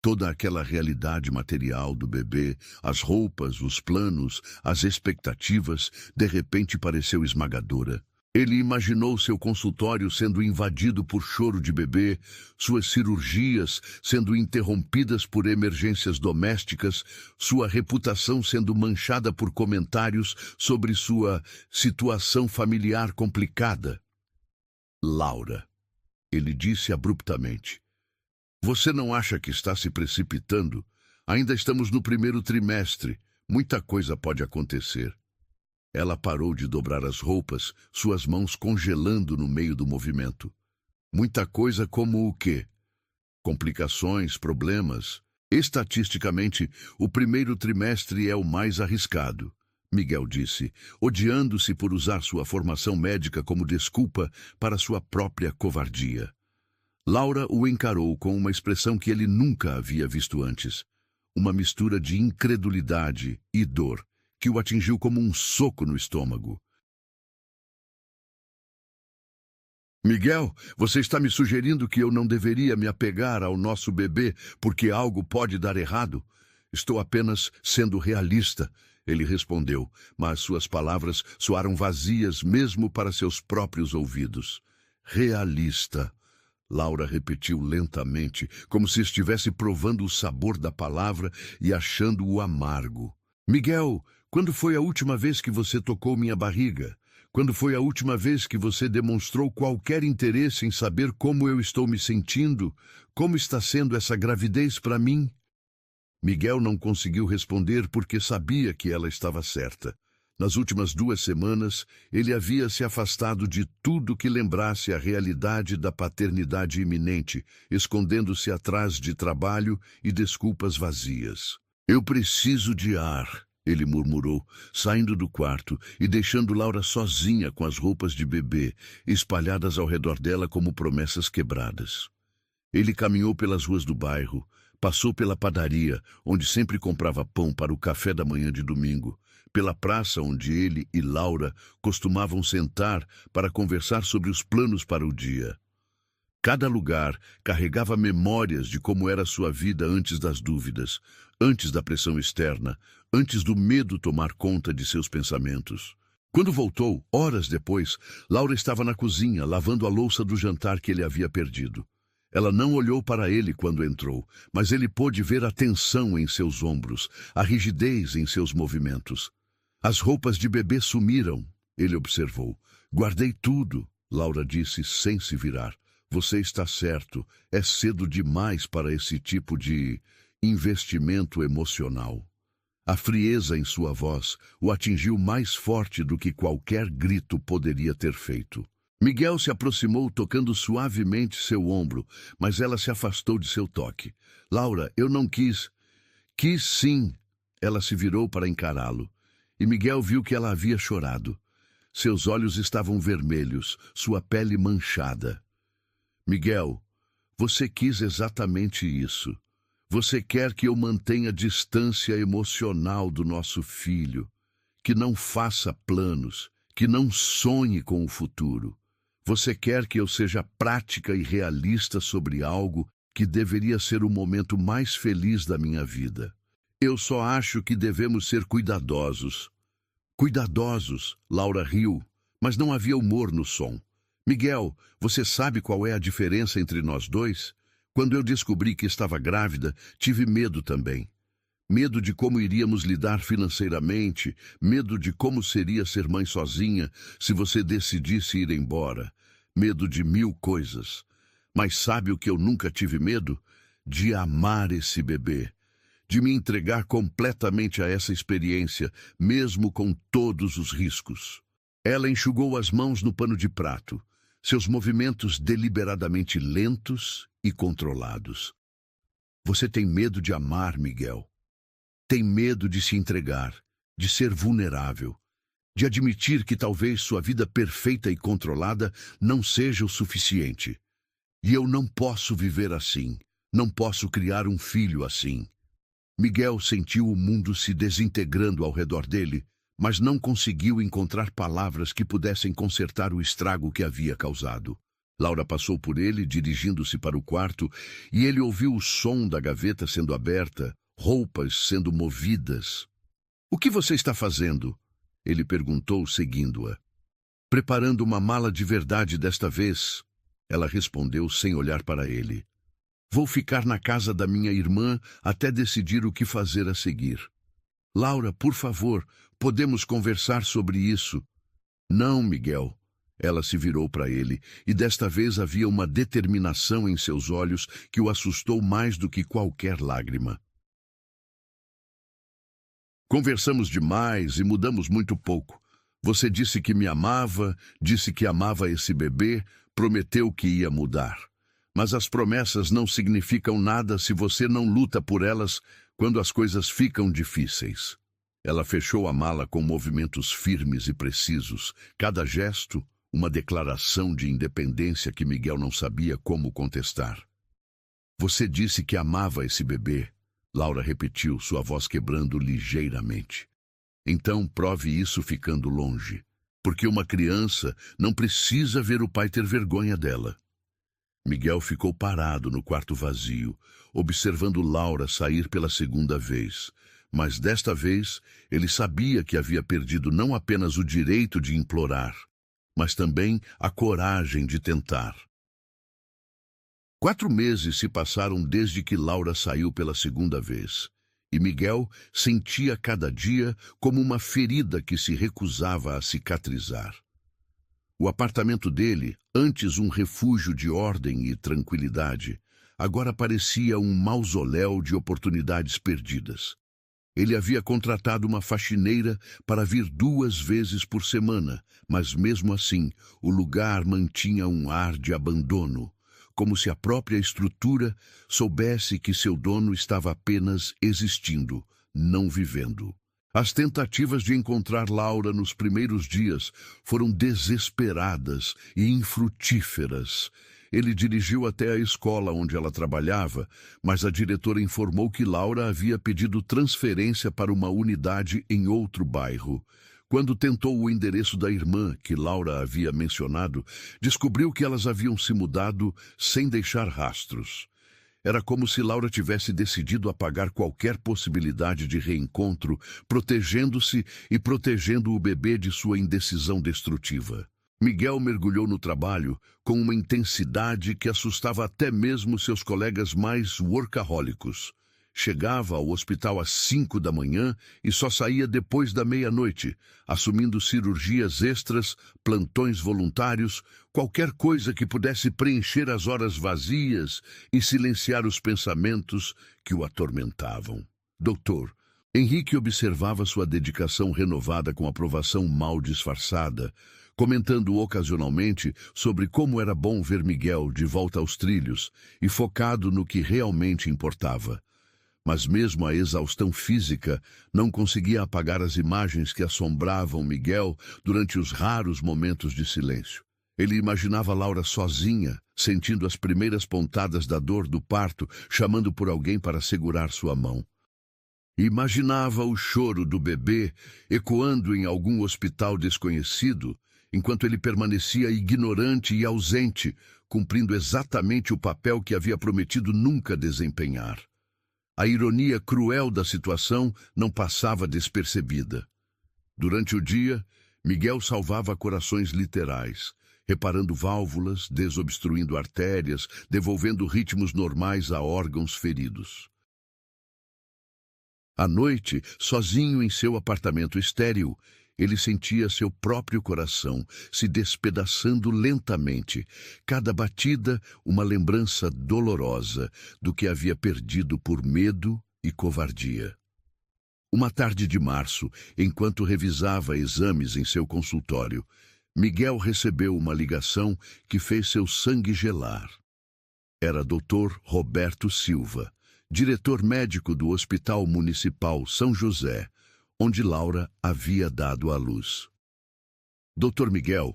Toda aquela realidade material do bebê, as roupas, os planos, as expectativas, de repente pareceu esmagadora. Ele imaginou seu consultório sendo invadido por choro de bebê, suas cirurgias sendo interrompidas por emergências domésticas, sua reputação sendo manchada por comentários sobre sua situação familiar complicada. Laura, ele disse abruptamente. Você não acha que está se precipitando? Ainda estamos no primeiro trimestre. Muita coisa pode acontecer. Ela parou de dobrar as roupas, suas mãos congelando no meio do movimento. Muita coisa como o quê? Complicações, problemas. Estatisticamente, o primeiro trimestre é o mais arriscado, Miguel disse, odiando-se por usar sua formação médica como desculpa para sua própria covardia. Laura o encarou com uma expressão que ele nunca havia visto antes. Uma mistura de incredulidade e dor, que o atingiu como um soco no estômago. Miguel, você está me sugerindo que eu não deveria me apegar ao nosso bebê porque algo pode dar errado? Estou apenas sendo realista, ele respondeu, mas suas palavras soaram vazias mesmo para seus próprios ouvidos. Realista. Laura repetiu lentamente, como se estivesse provando o sabor da palavra e achando-o amargo. Miguel, quando foi a última vez que você tocou minha barriga? Quando foi a última vez que você demonstrou qualquer interesse em saber como eu estou me sentindo? Como está sendo essa gravidez para mim? Miguel não conseguiu responder porque sabia que ela estava certa. Nas últimas 2 semanas, ele havia se afastado de tudo que lembrasse a realidade da paternidade iminente, escondendo-se atrás de trabalho e desculpas vazias. Eu preciso de ar, ele murmurou, saindo do quarto e deixando Laura sozinha com as roupas de bebê, espalhadas ao redor dela como promessas quebradas. Ele caminhou pelas ruas do bairro, passou pela padaria, onde sempre comprava pão para o café da manhã de domingo, pela praça onde ele e Laura costumavam sentar para conversar sobre os planos para o dia. Cada lugar carregava memórias de como era sua vida antes das dúvidas, antes da pressão externa, antes do medo tomar conta de seus pensamentos. Quando voltou, horas depois, Laura estava na cozinha, lavando a louça do jantar que ele havia perdido. Ela não olhou para ele quando entrou, mas ele pôde ver a tensão em seus ombros, a rigidez em seus movimentos. As roupas de bebê sumiram, ele observou. Guardei tudo, Laura disse sem se virar. Você está certo, é cedo demais para esse tipo de investimento emocional. A frieza em sua voz o atingiu mais forte do que qualquer grito poderia ter feito. Miguel se aproximou tocando suavemente seu ombro, mas ela se afastou de seu toque. Laura, eu não quis. Quis sim. Ela se virou para encará-lo. E Miguel viu que ela havia chorado. Seus olhos estavam vermelhos, sua pele manchada. Miguel, você quis exatamente isso. Você quer que eu mantenha distância emocional do nosso filho, que não faça planos, que não sonhe com o futuro. Você quer que eu seja prática e realista sobre algo que deveria ser o momento mais feliz da minha vida. Eu só acho que devemos ser cuidadosos. Cuidadosos, Laura riu, mas não havia humor no som. Miguel, você sabe qual é a diferença entre nós dois? Quando eu descobri que estava grávida, tive medo também. Medo de como iríamos lidar financeiramente, medo de como seria ser mãe sozinha se você decidisse ir embora, medo de 1000 coisas. Mas sabe o que eu nunca tive medo? De amar esse bebê, de me entregar completamente a essa experiência, mesmo com todos os riscos. Ela enxugou as mãos no pano de prato, seus movimentos deliberadamente lentos e controlados. Você tem medo de amar, Miguel. Tem medo de se entregar, de ser vulnerável, de admitir que talvez sua vida perfeita e controlada não seja o suficiente. E eu não posso viver assim, não posso criar um filho assim. Miguel sentiu o mundo se desintegrando ao redor dele, mas não conseguiu encontrar palavras que pudessem consertar o estrago que havia causado. Laura passou por ele, dirigindo-se para o quarto, e ele ouviu o som da gaveta sendo aberta, roupas sendo movidas. "O que você está fazendo?" ele perguntou, seguindo-a. "Preparando uma mala de verdade desta vez," ela respondeu sem olhar para ele. "Vou ficar na casa da minha irmã até decidir o que fazer a seguir." "Laura, por favor, podemos conversar sobre isso." "Não, Miguel." Ela se virou para ele, e desta vez havia uma determinação em seus olhos que o assustou mais do que qualquer lágrima. "Conversamos demais e mudamos muito pouco. Você disse que me amava, disse que amava esse bebê, prometeu que ia mudar. Mas as promessas não significam nada se você não luta por elas quando as coisas ficam difíceis." Ela fechou a mala com movimentos firmes e precisos, cada gesto uma declaração de independência que Miguel não sabia como contestar. "Você disse que amava esse bebê," Laura repetiu, sua voz quebrando ligeiramente. "Então prove isso ficando longe, porque uma criança não precisa ver o pai ter vergonha dela." Miguel ficou parado no quarto vazio, observando Laura sair pela segunda vez. Mas desta vez ele sabia que havia perdido não apenas o direito de implorar, mas também a coragem de tentar. 4 meses se passaram desde que Laura saiu pela segunda vez, e Miguel sentia cada dia como uma ferida que se recusava a cicatrizar. O apartamento dele, antes um refúgio de ordem e tranquilidade, agora parecia um mausoléu de oportunidades perdidas. Ele havia contratado uma faxineira para vir 2 vezes por semana, mas mesmo assim o lugar mantinha um ar de abandono, como se a própria estrutura soubesse que seu dono estava apenas existindo, não vivendo. As tentativas de encontrar Laura nos primeiros dias foram desesperadas e infrutíferas. Ele dirigiu até a escola onde ela trabalhava, mas a diretora informou que Laura havia pedido transferência para uma unidade em outro bairro. Quando tentou o endereço da irmã, que Laura havia mencionado, descobriu que elas haviam se mudado sem deixar rastros. Era como se Laura tivesse decidido apagar qualquer possibilidade de reencontro, protegendo-se e protegendo o bebê de sua indecisão destrutiva. Miguel mergulhou no trabalho com uma intensidade que assustava até mesmo seus colegas mais workahólicos. Chegava ao hospital às 5 da manhã e só saía depois da meia-noite, assumindo cirurgias extras, plantões voluntários, qualquer coisa que pudesse preencher as horas vazias e silenciar os pensamentos que o atormentavam. Doutor, Henrique observava sua dedicação renovada com aprovação mal disfarçada, comentando ocasionalmente sobre como era bom ver Miguel de volta aos trilhos e focado no que realmente importava. Mas mesmo a exaustão física não conseguia apagar as imagens que assombravam Miguel durante os raros momentos de silêncio. Ele imaginava Laura sozinha, sentindo as primeiras pontadas da dor do parto, chamando por alguém para segurar sua mão. Imaginava o choro do bebê ecoando em algum hospital desconhecido, enquanto ele permanecia ignorante e ausente, cumprindo exatamente o papel que havia prometido nunca desempenhar. A ironia cruel da situação não passava despercebida. Durante o dia, Miguel salvava corações literais, reparando válvulas, desobstruindo artérias, devolvendo ritmos normais a órgãos feridos. À noite, sozinho em seu apartamento estéril, ele sentia seu próprio coração se despedaçando lentamente, cada batida uma lembrança dolorosa do que havia perdido por medo e covardia. Uma tarde de março, enquanto revisava exames em seu consultório, Miguel recebeu uma ligação que fez seu sangue gelar. Era Dr. Roberto Silva, diretor médico do Hospital Municipal São José, onde Laura havia dado à luz. Dr. Miguel,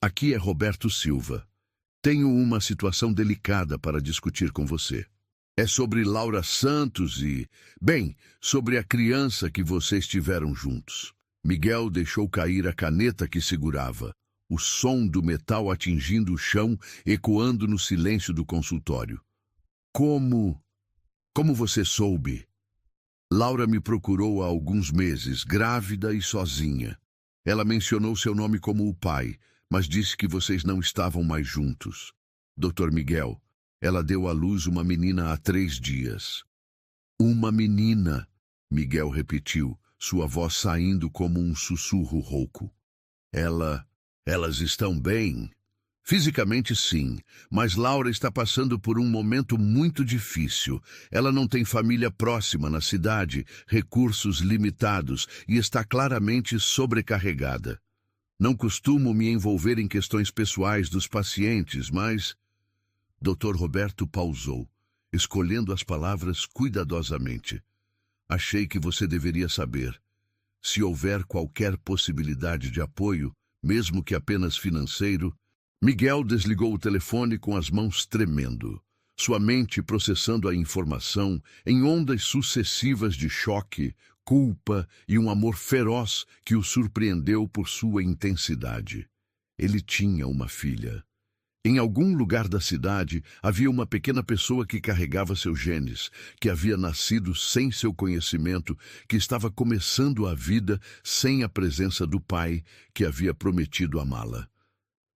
aqui é Roberto Silva. Tenho uma situação delicada para discutir com você. É sobre Laura Santos e, bem, sobre a criança que vocês tiveram juntos. Miguel deixou cair a caneta que segurava, o som do metal atingindo o chão, ecoando no silêncio do consultório. Como você soube? Laura me procurou há alguns meses, grávida e sozinha. Ela mencionou seu nome como o pai, mas disse que vocês não estavam mais juntos. Dr. Miguel, ela deu à luz uma menina há 3 dias. Uma menina, Miguel repetiu, sua voz saindo como um sussurro rouco. Elas estão bem? Fisicamente, sim, mas Laura está passando por um momento muito difícil. Ela não tem família próxima na cidade, recursos limitados e está claramente sobrecarregada. Não costumo me envolver em questões pessoais dos pacientes, mas... Dr. Roberto pausou, escolhendo as palavras cuidadosamente. Achei que você deveria saber. Se houver qualquer possibilidade de apoio, mesmo que apenas financeiro... Miguel desligou o telefone com as mãos tremendo, sua mente processando a informação em ondas sucessivas de choque, culpa e um amor feroz que o surpreendeu por sua intensidade. Ele tinha uma filha. Em algum lugar da cidade havia uma pequena pessoa que carregava seus genes, que havia nascido sem seu conhecimento, que estava começando a vida sem a presença do pai que havia prometido amá-la.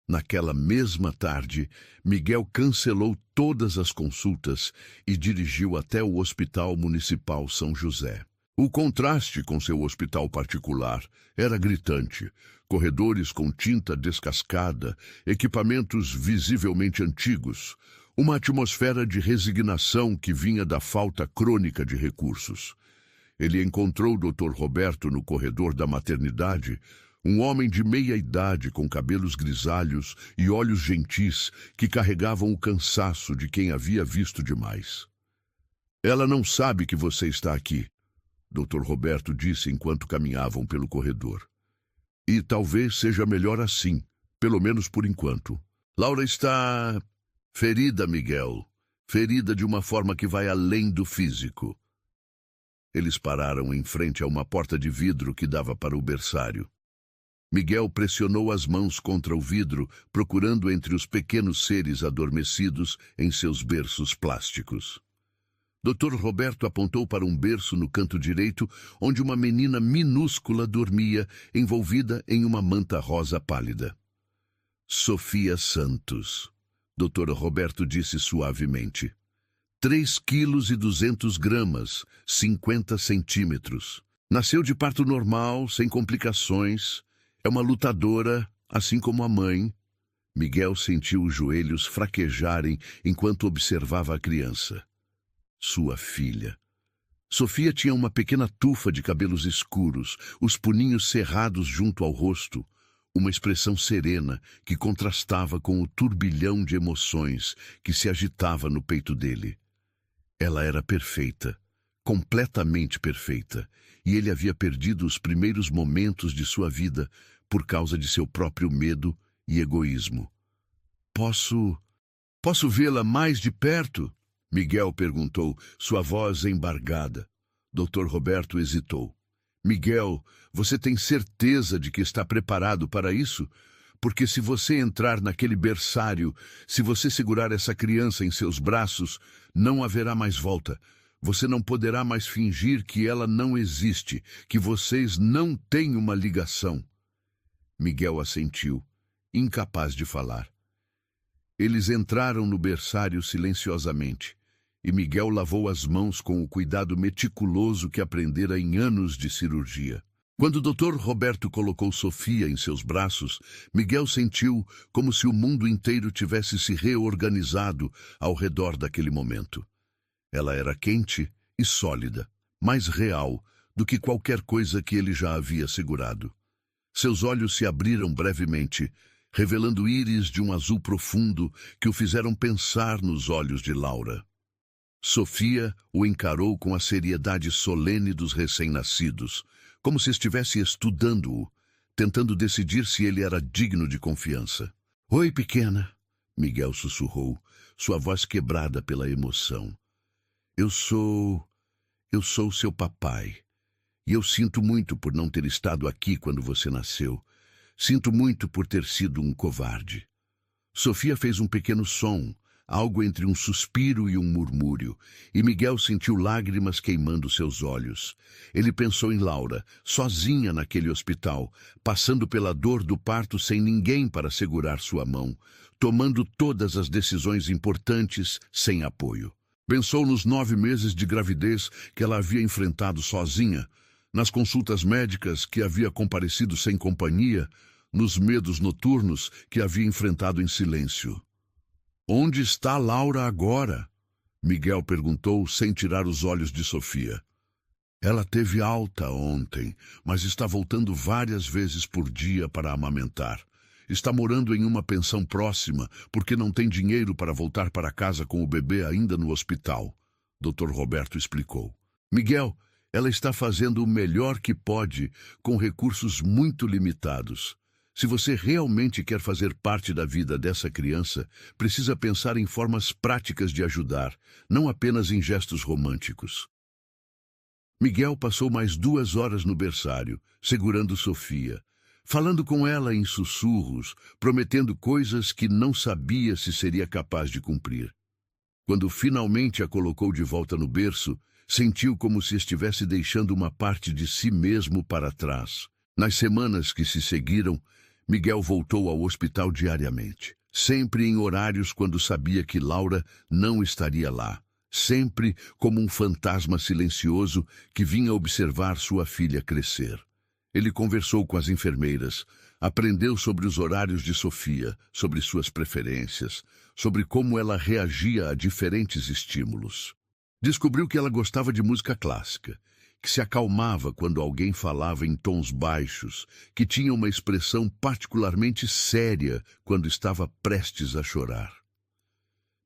Naquela mesma tarde, Miguel cancelou todas as consultas e dirigiu até o Hospital Municipal São José. O contraste com seu hospital particular era gritante. Corredores com tinta descascada, equipamentos visivelmente antigos, uma atmosfera de resignação que vinha da falta crônica de recursos. Ele encontrou o Dr. Roberto no corredor da maternidade, um homem de meia idade com cabelos grisalhos e olhos gentis que carregavam o cansaço de quem havia visto demais. "Ela não sabe que você está aqui", Dr. Roberto disse enquanto caminhavam pelo corredor. "E talvez seja melhor assim, pelo menos por enquanto. Laura está ferida, Miguel. Ferida de uma forma que vai além do físico." Eles pararam em frente a uma porta de vidro que dava para o berçário. Miguel pressionou as mãos contra o vidro, procurando entre os pequenos seres adormecidos em seus berços plásticos. Dr. Roberto apontou para um berço no canto direito, onde uma menina minúscula dormia, envolvida em uma manta rosa pálida. "Sofia Santos", Dr. Roberto disse suavemente. 3,2 kg, 50 centímetros. Nasceu de parto normal, sem complicações. É uma lutadora, assim como a mãe. Miguel sentiu os joelhos fraquejarem enquanto observava a criança. Sua filha. Sofia tinha uma pequena tufa de cabelos escuros, os punhinhos cerrados junto ao rosto, uma expressão serena que contrastava com o turbilhão de emoções que se agitava no peito dele. Ela era perfeita, completamente perfeita, e ele havia perdido os primeiros momentos de sua vida por causa de seu próprio medo e egoísmo. Posso vê-la mais de perto?" Miguel perguntou, sua voz embargada. Dr. Roberto hesitou. "Miguel, você tem certeza de que está preparado para isso? Porque se você entrar naquele berçário, se você segurar essa criança em seus braços, não haverá mais volta. Você não poderá mais fingir que ela não existe, que vocês não têm uma ligação." Miguel assentiu, incapaz de falar. Eles entraram no berçário silenciosamente, e Miguel lavou as mãos com o cuidado meticuloso que aprendera em anos de cirurgia. Quando o Dr. Roberto colocou Sofia em seus braços, Miguel sentiu como se o mundo inteiro tivesse se reorganizado ao redor daquele momento. Ela era quente e sólida, mais real do que qualquer coisa que ele já havia segurado. Seus olhos se abriram brevemente, revelando íris de um azul profundo que o fizeram pensar nos olhos de Laura. Sofia o encarou com a seriedade solene dos recém-nascidos, como se estivesse estudando-o, tentando decidir se ele era digno de confiança. "Oi, pequena", Miguel sussurrou, sua voz quebrada pela emoção. Eu sou seu papai, e eu sinto muito por não ter estado aqui quando você nasceu. Sinto muito por ter sido um covarde." Sofia fez um pequeno som, algo entre um suspiro e um murmúrio, e Miguel sentiu lágrimas queimando seus olhos. Ele pensou em Laura, sozinha naquele hospital, passando pela dor do parto sem ninguém para segurar sua mão, tomando todas as decisões importantes sem apoio. Pensou nos 9 meses de gravidez que ela havia enfrentado sozinha, nas consultas médicas que havia comparecido sem companhia, nos medos noturnos que havia enfrentado em silêncio. "Onde está Laura agora?" Miguel perguntou sem tirar os olhos de Sofia. "Ela teve alta ontem, mas está voltando várias vezes por dia para amamentar. Está morando em uma pensão próxima porque não tem dinheiro para voltar para casa com o bebê ainda no hospital", Dr. Roberto explicou. "Miguel, ela está fazendo o melhor que pode com recursos muito limitados. Se você realmente quer fazer parte da vida dessa criança, precisa pensar em formas práticas de ajudar, não apenas em gestos românticos." Miguel passou mais 2 horas no berçário, segurando Sofia, falando com ela em sussurros, prometendo coisas que não sabia se seria capaz de cumprir. Quando finalmente a colocou de volta no berço, sentiu como se estivesse deixando uma parte de si mesmo para trás. Nas semanas que se seguiram, Miguel voltou ao hospital diariamente, sempre em horários quando sabia que Laura não estaria lá, sempre como um fantasma silencioso que vinha observar sua filha crescer. Ele conversou com as enfermeiras, aprendeu sobre os horários de Sofia, sobre suas preferências, sobre como ela reagia a diferentes estímulos. Descobriu que ela gostava de música clássica, que se acalmava quando alguém falava em tons baixos, que tinha uma expressão particularmente séria quando estava prestes a chorar.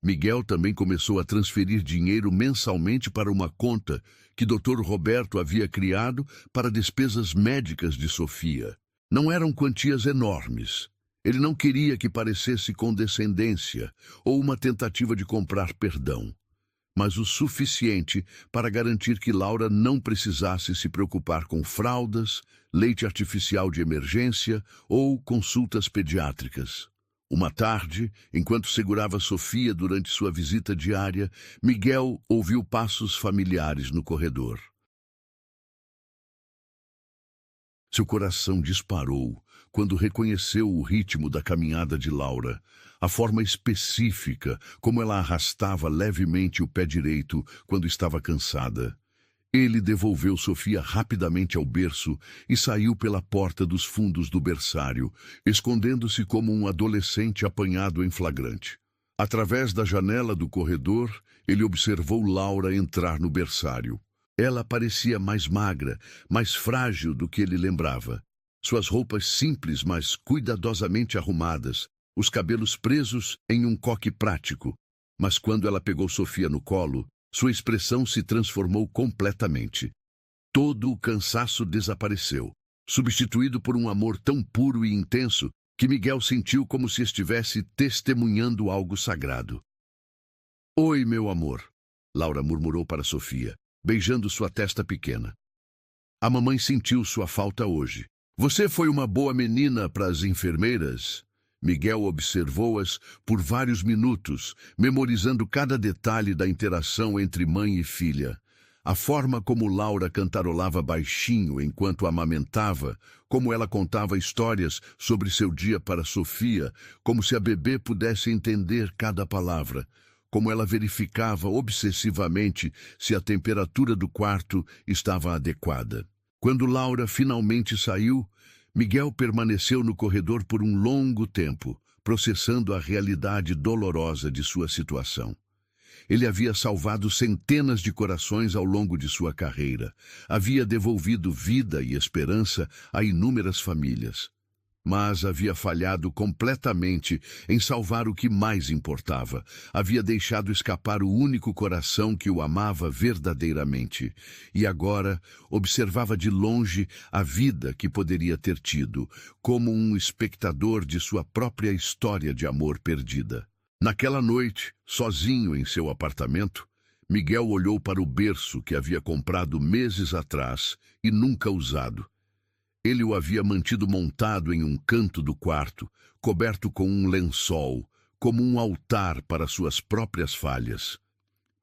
Miguel também começou a transferir dinheiro mensalmente para uma conta que Dr. Roberto havia criado para despesas médicas de Sofia. Não eram quantias enormes. Ele não queria que parecesse condescendência ou uma tentativa de comprar perdão, mas o suficiente para garantir que Laura não precisasse se preocupar com fraldas, leite artificial de emergência ou consultas pediátricas. Uma tarde, enquanto segurava Sofia durante sua visita diária, Miguel ouviu passos familiares no corredor. Seu coração disparou quando reconheceu o ritmo da caminhada de Laura, a forma específica como ela arrastava levemente o pé direito quando estava cansada. Ele devolveu Sofia rapidamente ao berço e saiu pela porta dos fundos do berçário, escondendo-se como um adolescente apanhado em flagrante. Através da janela do corredor, ele observou Laura entrar no berçário. Ela parecia mais magra, mais frágil do que ele lembrava. Suas roupas simples, mas cuidadosamente arrumadas, os cabelos presos em um coque prático. Mas quando ela pegou Sofia no colo, sua expressão se transformou completamente. Todo o cansaço desapareceu, substituído por um amor tão puro e intenso que Miguel sentiu como se estivesse testemunhando algo sagrado. "Oi, meu amor", Laura murmurou para Sofia, beijando sua testa pequena. "A mamãe sentiu sua falta hoje. Você foi uma boa menina para as enfermeiras?" Miguel observou-as por vários minutos, memorizando cada detalhe da interação entre mãe e filha. A forma como Laura cantarolava baixinho enquanto amamentava, como ela contava histórias sobre seu dia para Sofia, como se a bebê pudesse entender cada palavra, como ela verificava obsessivamente se a temperatura do quarto estava adequada. Quando Laura finalmente saiu, Miguel permaneceu no corredor por um longo tempo, processando a realidade dolorosa de sua situação. Ele havia salvado centenas de corações ao longo de sua carreira, havia devolvido vida e esperança a inúmeras famílias. Mas havia falhado completamente em salvar o que mais importava. Havia deixado escapar o único coração que o amava verdadeiramente. E agora observava de longe a vida que poderia ter tido, como um espectador de sua própria história de amor perdida. Naquela noite, sozinho em seu apartamento, Miguel olhou para o berço que havia comprado meses atrás e nunca usado. Ele o havia mantido montado em um canto do quarto, coberto com um lençol, como um altar para suas próprias falhas.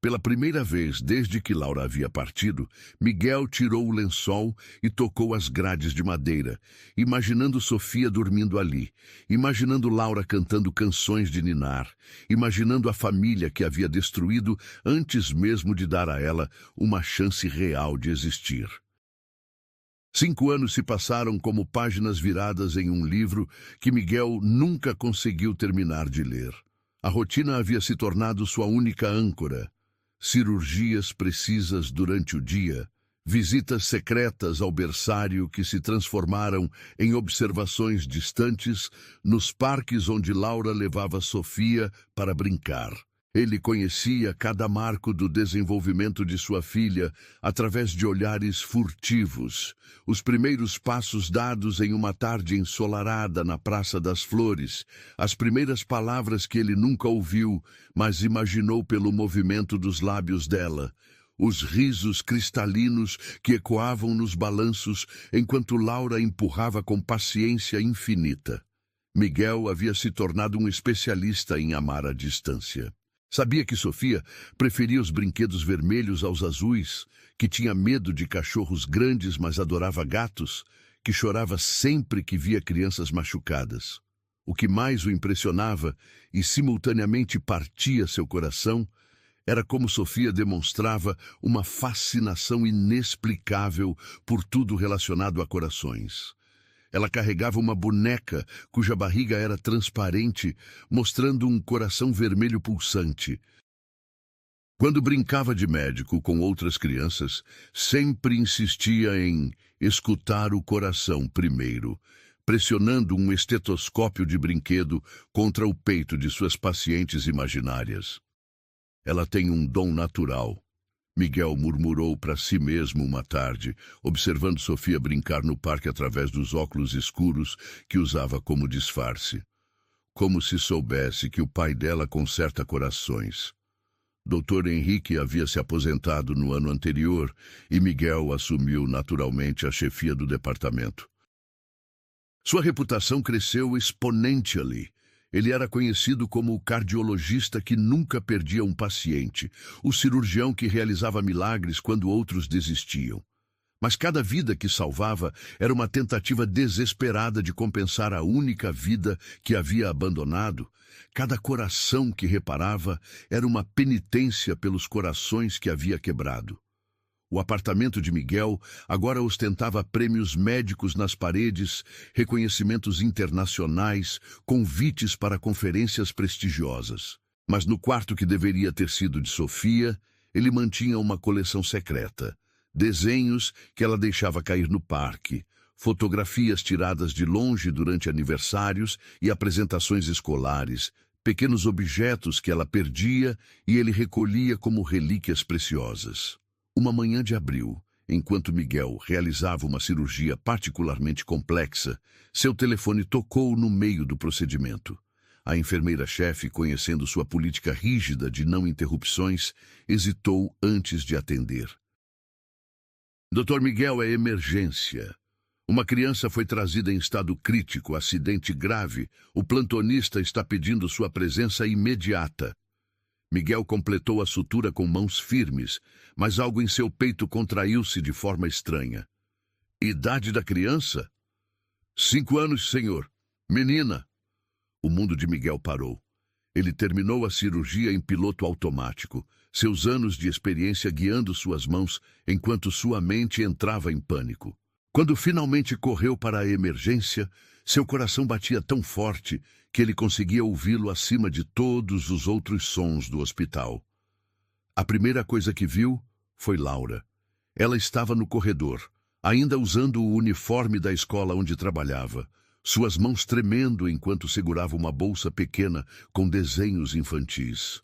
Pela primeira vez desde que Laura havia partido, Miguel tirou o lençol e tocou as grades de madeira, imaginando Sofia dormindo ali, imaginando Laura cantando canções de ninar, imaginando a família que havia destruído antes mesmo de dar a ela uma chance real de existir. 5 anos se passaram como páginas viradas em um livro que Miguel nunca conseguiu terminar de ler. A rotina havia se tornado sua única âncora. Cirurgias precisas durante o dia, visitas secretas ao berçário que se transformaram em observações distantes nos parques onde Laura levava Sofia para brincar. Ele conhecia cada marco do desenvolvimento de sua filha através de olhares furtivos, os primeiros passos dados em uma tarde ensolarada na Praça das Flores, as primeiras palavras que ele nunca ouviu, mas imaginou pelo movimento dos lábios dela, os risos cristalinos que ecoavam nos balanços enquanto Laura empurrava com paciência infinita. Miguel havia se tornado um especialista em amar à distância. Sabia que Sofia preferia os brinquedos vermelhos aos azuis, que tinha medo de cachorros grandes, mas adorava gatos, que chorava sempre que via crianças machucadas. O que mais o impressionava e simultaneamente partia seu coração era como Sofia demonstrava uma fascinação inexplicável por tudo relacionado a corações. Ela carregava uma boneca cuja barriga era transparente, mostrando um coração vermelho pulsante. Quando brincava de médico com outras crianças, sempre insistia em escutar o coração primeiro, pressionando um estetoscópio de brinquedo contra o peito de suas pacientes imaginárias. Ela tem um dom natural, Miguel murmurou para si mesmo uma tarde, observando Sofia brincar no parque através dos óculos escuros que usava como disfarce. Como se soubesse que o pai dela conserta corações. Dr. Henrique havia se aposentado no ano anterior e Miguel assumiu naturalmente a chefia do departamento. Sua reputação cresceu exponentially. Ele era conhecido como o cardiologista que nunca perdia um paciente, o cirurgião que realizava milagres quando outros desistiam. Mas cada vida que salvava era uma tentativa desesperada de compensar a única vida que havia abandonado. Cada coração que reparava era uma penitência pelos corações que havia quebrado. O apartamento de Miguel agora ostentava prêmios médicos nas paredes, reconhecimentos internacionais, convites para conferências prestigiosas. Mas no quarto que deveria ter sido de Sofia, ele mantinha uma coleção secreta. Desenhos que ela deixava cair no parque, fotografias tiradas de longe durante aniversários e apresentações escolares, pequenos objetos que ela perdia e ele recolhia como relíquias preciosas. Uma manhã de abril, enquanto Miguel realizava uma cirurgia particularmente complexa, seu telefone tocou no meio do procedimento. A enfermeira-chefe, conhecendo sua política rígida de não interrupções, hesitou antes de atender. Dr. Miguel, é emergência. Uma criança foi trazida em estado crítico, acidente grave. O plantonista está pedindo sua presença imediata. Miguel completou a sutura com mãos firmes, mas algo em seu peito contraiu-se de forma estranha. Idade da criança? 5 anos, senhor. Menina. O mundo de Miguel parou. Ele terminou a cirurgia em piloto automático, seus anos de experiência guiando suas mãos enquanto sua mente entrava em pânico. Quando finalmente correu para a emergência, seu coração batia tão forte que ele conseguia ouvi-lo acima de todos os outros sons do hospital. A primeira coisa que viu foi Laura. Ela estava no corredor, ainda usando o uniforme da escola onde trabalhava, suas mãos tremendo enquanto segurava uma bolsa pequena com desenhos infantis.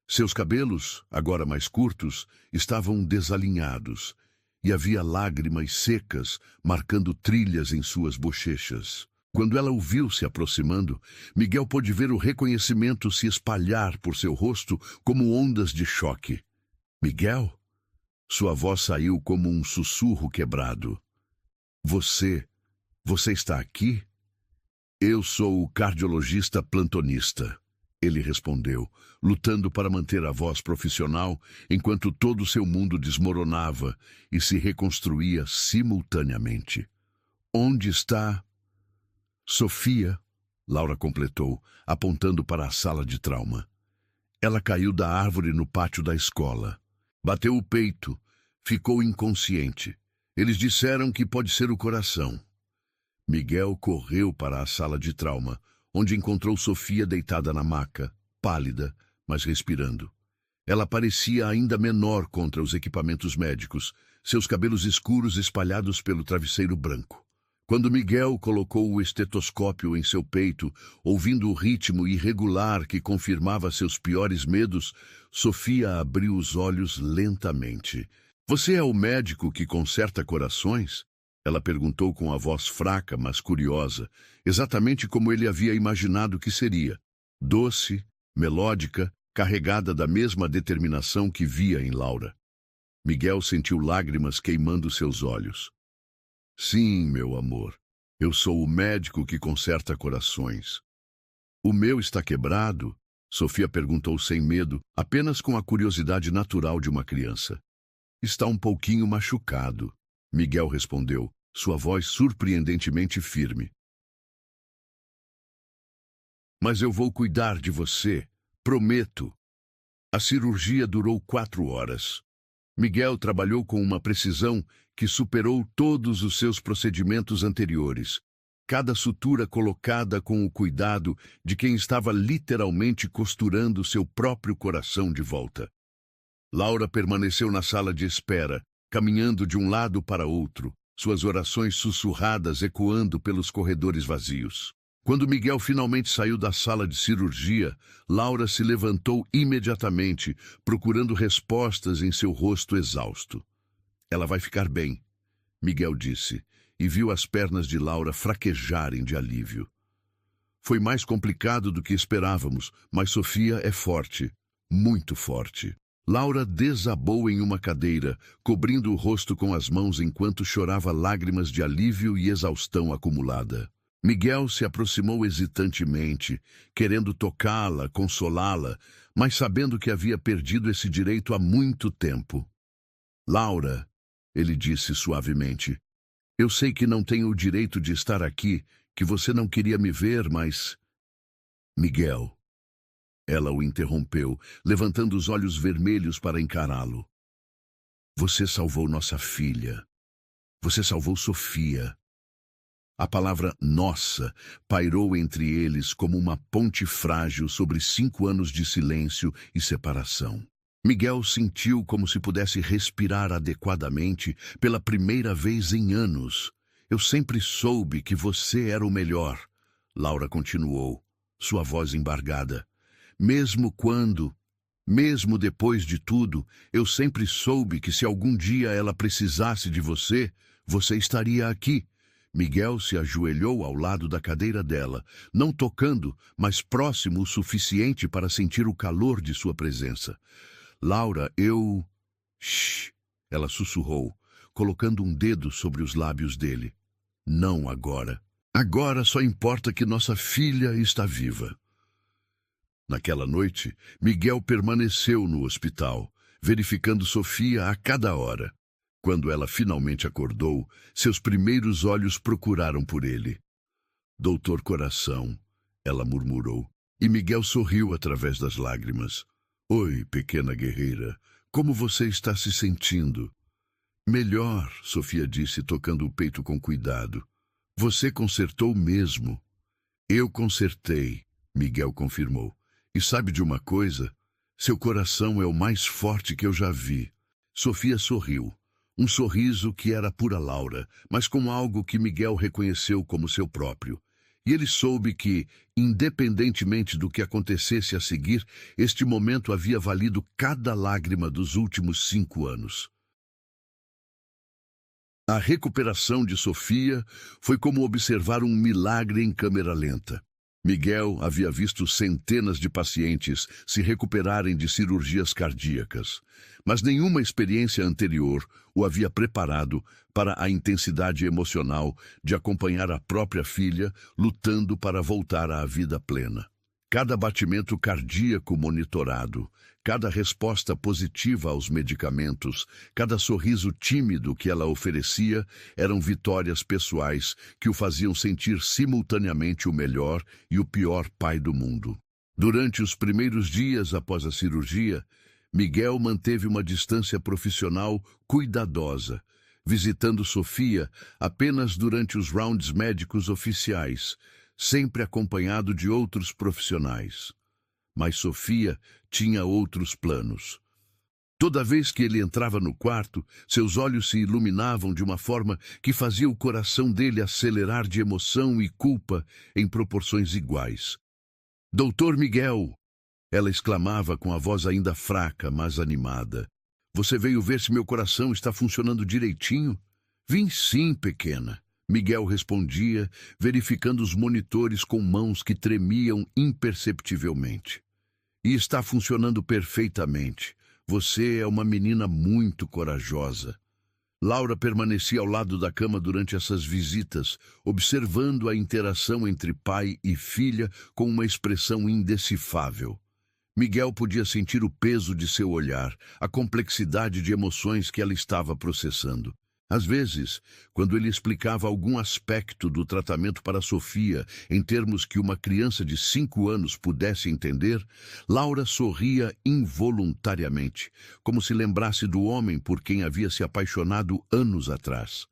Seus cabelos, agora mais curtos, estavam desalinhados, e havia lágrimas secas marcando trilhas em suas bochechas. Quando ela o viu se aproximando, Miguel pôde ver o reconhecimento se espalhar por seu rosto como ondas de choque. Miguel? Sua voz saiu como um sussurro quebrado. Você está aqui? Eu sou o cardiologista plantonista, ele respondeu, lutando para manter a voz profissional enquanto todo seu mundo desmoronava e se reconstruía simultaneamente. Onde está... Sofia, Laura completou, apontando para a sala de trauma. Ela caiu da árvore no pátio da escola. Bateu o peito, ficou inconsciente. Eles disseram que pode ser o coração. Miguel correu para a sala de trauma, onde encontrou Sofia deitada na maca, pálida, mas respirando. Ela parecia ainda menor contra os equipamentos médicos, seus cabelos escuros espalhados pelo travesseiro branco. Quando Miguel colocou o estetoscópio em seu peito, ouvindo o ritmo irregular que confirmava seus piores medos, Sofia abriu os olhos lentamente. Você é o médico que conserta corações? Ela perguntou com a voz fraca, mas curiosa, exatamente como ele havia imaginado que seria. Doce, melódica, carregada da mesma determinação que via em Laura. Miguel sentiu lágrimas queimando seus olhos. Sim, meu amor, eu sou o médico que conserta corações. O meu está quebrado? Sofia perguntou sem medo, apenas com a curiosidade natural de uma criança. Está um pouquinho machucado, Miguel respondeu, sua voz surpreendentemente firme. Mas eu vou cuidar de você, prometo. A cirurgia durou 4 horas. Miguel trabalhou com uma precisão que superou todos os seus procedimentos anteriores. Cada sutura colocada com o cuidado de quem estava literalmente costurando seu próprio coração de volta. Laura permaneceu na sala de espera, caminhando de um lado para outro, suas orações sussurradas ecoando pelos corredores vazios. Quando Miguel finalmente saiu da sala de cirurgia, Laura se levantou imediatamente, procurando respostas em seu rosto exausto. Ela vai ficar bem, Miguel disse, e viu as pernas de Laura fraquejarem de alívio. Foi mais complicado do que esperávamos, mas Sofia é forte, muito forte. Laura desabou em uma cadeira, cobrindo o rosto com as mãos enquanto chorava lágrimas de alívio e exaustão acumulada. Miguel se aproximou hesitantemente, querendo tocá-la, consolá-la, mas sabendo que havia perdido esse direito há muito tempo. Laura, ele disse suavemente, eu sei que não tenho o direito de estar aqui, que você não queria me ver, mas... Miguel. Ela o interrompeu, levantando os olhos vermelhos para encará-lo. Você salvou nossa filha. Você salvou Sofia. A palavra nossa pairou entre eles como uma ponte frágil sobre 5 anos de silêncio e separação. Miguel sentiu como se pudesse respirar adequadamente pela primeira vez em anos. Eu sempre soube que você era o melhor, Laura continuou, sua voz embargada. Mesmo depois de tudo, eu sempre soube que se algum dia ela precisasse de você, você estaria aqui. Miguel se ajoelhou ao lado da cadeira dela, não tocando, mas próximo o suficiente para sentir o calor de sua presença. Laura, eu... Shh! Ela sussurrou, colocando um dedo sobre os lábios dele. Não agora. Agora só importa que nossa filha está viva. Naquela noite, Miguel permaneceu no hospital, verificando Sofia a cada hora. Quando ela finalmente acordou, seus primeiros olhos procuraram por ele. Doutor Coração, ela murmurou, e Miguel sorriu através das lágrimas. Oi, pequena guerreira, como você está se sentindo? Melhor, Sofia disse, tocando o peito com cuidado. Você consertou mesmo. Eu consertei, Miguel confirmou. E sabe de uma coisa? Seu coração é o mais forte que eu já vi. Sofia sorriu. Um sorriso que era pura Laura, mas com algo que Miguel reconheceu como seu próprio. E ele soube que, independentemente do que acontecesse a seguir, este momento havia valido cada lágrima dos últimos 5 anos. A recuperação de Sofia foi como observar um milagre em câmera lenta. Miguel havia visto centenas de pacientes se recuperarem de cirurgias cardíacas, mas nenhuma experiência anterior o havia preparado para a intensidade emocional de acompanhar a própria filha lutando para voltar à vida plena. Cada batimento cardíaco monitorado, cada resposta positiva aos medicamentos, cada sorriso tímido que ela oferecia eram vitórias pessoais que o faziam sentir simultaneamente o melhor e o pior pai do mundo. Durante os primeiros dias após a cirurgia, Miguel manteve uma distância profissional cuidadosa, visitando Sofia apenas durante os rounds médicos oficiais, sempre acompanhado de outros profissionais. Mas Sofia tinha outros planos. Toda vez que ele entrava no quarto, seus olhos se iluminavam de uma forma que fazia o coração dele acelerar de emoção e culpa em proporções iguais. Doutor Miguel! Ela exclamava com a voz ainda fraca, mas animada. Você veio ver se meu coração está funcionando direitinho? Vim sim, pequena. Miguel respondia, verificando os monitores com mãos que tremiam imperceptivelmente. E está funcionando perfeitamente. Você é uma menina muito corajosa. Laura permanecia ao lado da cama durante essas visitas, observando a interação entre pai e filha com uma expressão indecifável. Miguel podia sentir o peso de seu olhar, a complexidade de emoções que ela estava processando. Às vezes, quando ele explicava algum aspecto do tratamento para Sofia em termos que uma criança de 5 anos pudesse entender, Laura sorria involuntariamente, como se lembrasse do homem por quem havia se apaixonado anos atrás.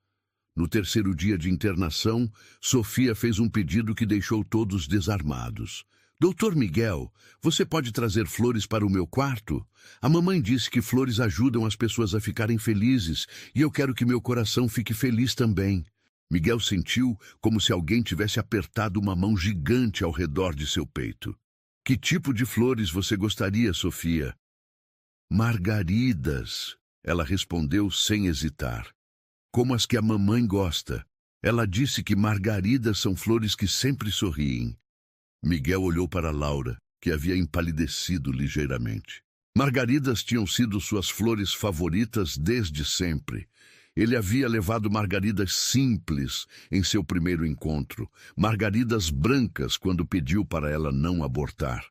No terceiro dia de internação, Sofia fez um pedido que deixou todos desarmados. Doutor Miguel, você pode trazer flores para o meu quarto? A mamãe disse que flores ajudam as pessoas a ficarem felizes e eu quero que meu coração fique feliz também. Miguel sentiu como se alguém tivesse apertado uma mão gigante ao redor de seu peito. Que tipo de flores você gostaria, Sofia? Margaridas, ela respondeu sem hesitar. Como as que a mamãe gosta. Ela disse que margaridas são flores que sempre sorriem. Miguel olhou para Laura, que havia empalidecido ligeiramente. Margaridas tinham sido suas flores favoritas desde sempre. Ele havia levado margaridas simples em seu primeiro encontro, margaridas brancas quando pediu para ela não abortar,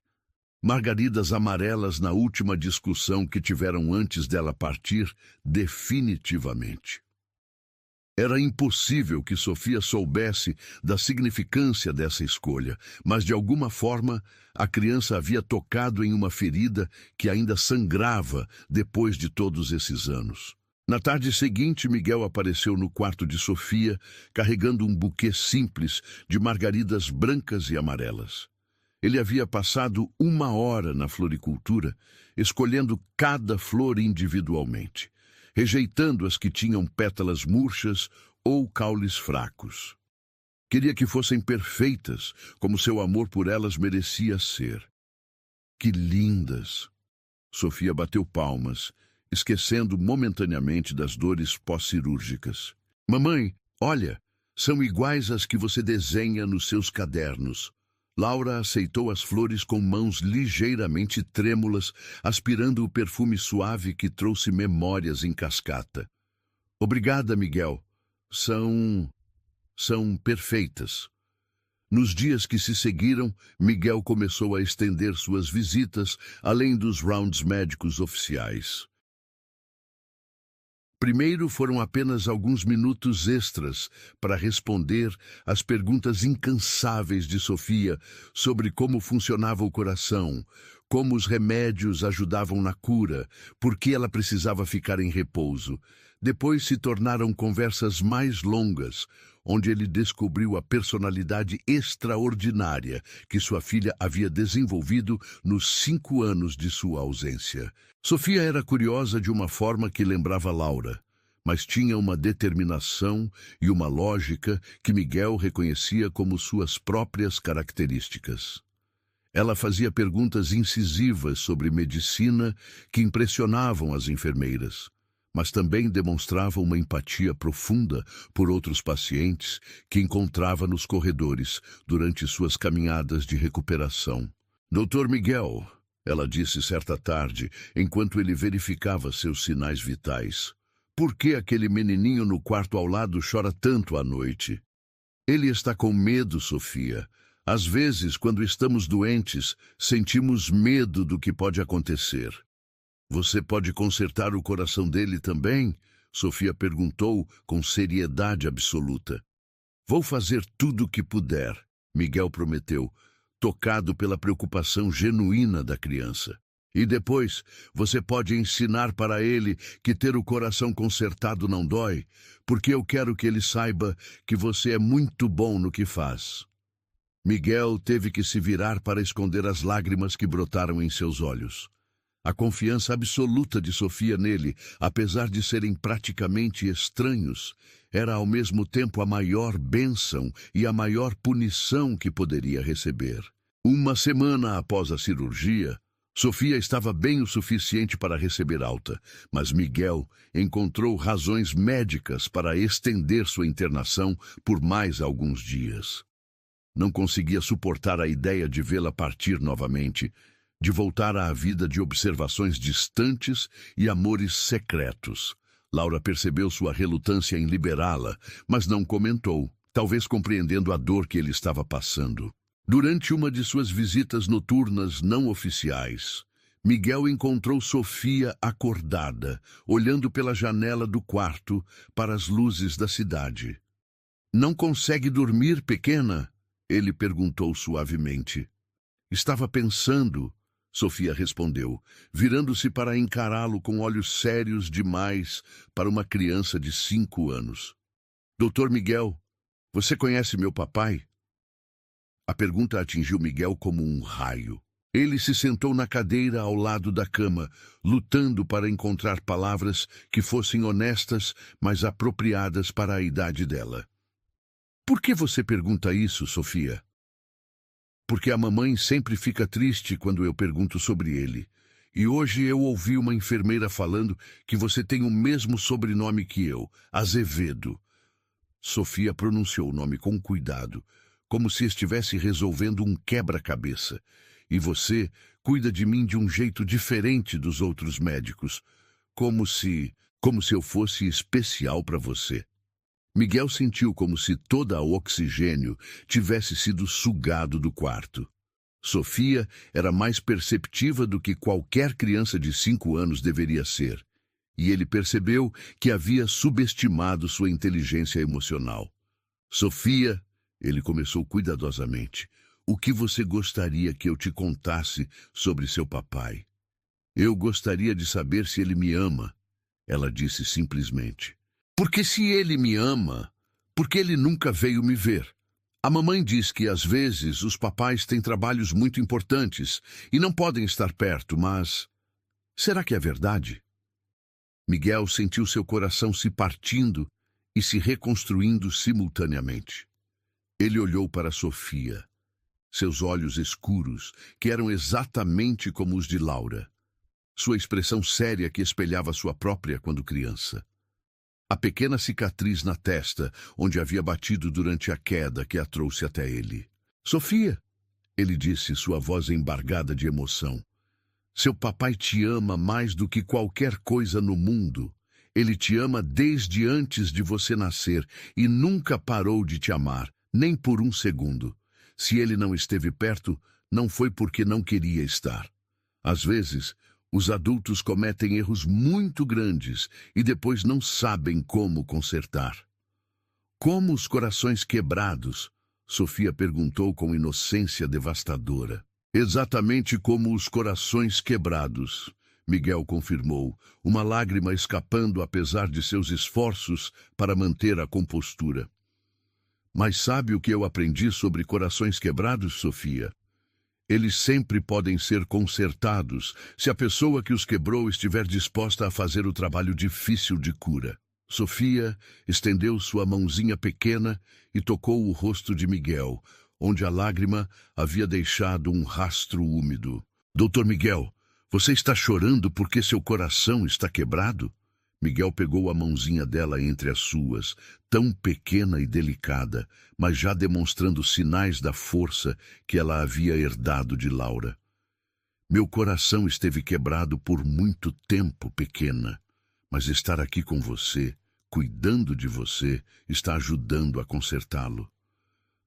margaridas amarelas na última discussão que tiveram antes dela partir definitivamente. Era impossível que Sofia soubesse da significância dessa escolha, mas de alguma forma a criança havia tocado em uma ferida que ainda sangrava depois de todos esses anos. Na tarde seguinte, Miguel apareceu no quarto de Sofia, carregando um buquê simples de margaridas brancas e amarelas. Ele havia passado 1 hora na floricultura, escolhendo cada flor individualmente, rejeitando as que tinham pétalas murchas ou caules fracos. Queria que fossem perfeitas, como seu amor por elas merecia ser. Que lindas! Sofia bateu palmas, esquecendo momentaneamente das dores pós-cirúrgicas. Mamãe, olha, são iguais às que você desenha nos seus cadernos. Laura aceitou as flores com mãos ligeiramente trêmulas, aspirando o perfume suave que trouxe memórias em cascata. Obrigada, Miguel. São perfeitas. Nos dias que se seguiram, Miguel começou a estender suas visitas além dos rounds médicos oficiais. Primeiro foram apenas alguns minutos extras para responder às perguntas incansáveis de Sofia sobre como funcionava o coração, como os remédios ajudavam na cura, por que ela precisava ficar em repouso. Depois se tornaram conversas mais longas, onde ele descobriu a personalidade extraordinária que sua filha havia desenvolvido nos 5 anos de sua ausência. Sofia era curiosa de uma forma que lembrava Laura, mas tinha uma determinação e uma lógica que Miguel reconhecia como suas próprias características. Ela fazia perguntas incisivas sobre medicina que impressionavam as enfermeiras, mas também demonstrava uma empatia profunda por outros pacientes que encontrava nos corredores durante suas caminhadas de recuperação. Doutor Miguel, ela disse certa tarde, enquanto ele verificava seus sinais vitais, por que aquele menininho no quarto ao lado chora tanto à noite? Ele está com medo, Sofia. Às vezes, quando estamos doentes, sentimos medo do que pode acontecer. Você pode consertar o coração dele também? Sofia perguntou com seriedade absoluta. Vou fazer tudo o que puder, Miguel prometeu, tocado pela preocupação genuína da criança. E depois, você pode ensinar para ele que ter o coração consertado não dói, porque eu quero que ele saiba que você é muito bom no que faz. Miguel teve que se virar para esconder as lágrimas que brotaram em seus olhos. A confiança absoluta de Sofia nele, apesar de serem praticamente estranhos, era ao mesmo tempo a maior bênção e a maior punição que poderia receber. 1 semana após a cirurgia, Sofia estava bem o suficiente para receber alta, mas Miguel encontrou razões médicas para estender sua internação por mais alguns dias. Não conseguia suportar a ideia de vê-la partir novamente, de voltar à vida de observações distantes e amores secretos. Laura percebeu sua relutância em liberá-la, mas não comentou, talvez compreendendo a dor que ele estava passando. Durante uma de suas visitas noturnas não oficiais, Miguel encontrou Sofia acordada, olhando pela janela do quarto para as luzes da cidade. Não consegue dormir, pequena? Ele perguntou suavemente. Estava pensando, Sofia respondeu, virando-se para encará-lo com olhos sérios demais para uma criança de 5 anos. Doutor Miguel, você conhece meu papai? A pergunta atingiu Miguel como um raio. Ele se sentou na cadeira ao lado da cama, lutando para encontrar palavras que fossem honestas, mas apropriadas para a idade dela. Por que você pergunta isso, Sofia? Porque a mamãe sempre fica triste quando eu pergunto sobre ele. E hoje eu ouvi uma enfermeira falando que você tem o mesmo sobrenome que eu, Azevedo. Sofia pronunciou o nome com cuidado, como se estivesse resolvendo um quebra-cabeça. E você cuida de mim de um jeito diferente dos outros médicos, como se eu fosse especial para você. Miguel sentiu como se todo o oxigênio tivesse sido sugado do quarto. Sofia era mais perceptiva do que qualquer criança de 5 anos deveria ser, e ele percebeu que havia subestimado sua inteligência emocional. Sofia, ele começou cuidadosamente, o que você gostaria que eu te contasse sobre seu papai? Eu gostaria de saber se ele me ama, ela disse simplesmente. Porque se ele me ama, por que ele nunca veio me ver? A mamãe diz que às vezes os papais têm trabalhos muito importantes e não podem estar perto, mas será que é verdade? Miguel sentiu seu coração se partindo e se reconstruindo simultaneamente. Ele olhou para Sofia. Seus olhos escuros, que eram exatamente como os de Laura. Sua expressão séria que espelhava sua própria quando criança. A pequena cicatriz na testa, onde havia batido durante a queda que a trouxe até ele. Sofia, ele disse, sua voz embargada de emoção. Seu papai te ama mais do que qualquer coisa no mundo. Ele te ama desde antes de você nascer e nunca parou de te amar, nem por um segundo. Se ele não esteve perto, não foi porque não queria estar. Às vezes, os adultos cometem erros muito grandes e depois não sabem como consertar. Como os corações quebrados? Sofia perguntou com inocência devastadora. Exatamente como os corações quebrados, Miguel confirmou, uma lágrima escapando apesar de seus esforços para manter a compostura. Mas sabe o que eu aprendi sobre corações quebrados, Sofia? Eles sempre podem ser consertados se a pessoa que os quebrou estiver disposta a fazer o trabalho difícil de cura. Sofia estendeu sua mãozinha pequena e tocou o rosto de Miguel, onde a lágrima havia deixado um rastro úmido. Doutor Miguel, você está chorando porque seu coração está quebrado? Miguel pegou a mãozinha dela entre as suas, tão pequena e delicada, mas já demonstrando sinais da força que ela havia herdado de Laura. Meu coração esteve quebrado por muito tempo, pequena, mas estar aqui com você, cuidando de você, está ajudando a consertá-lo.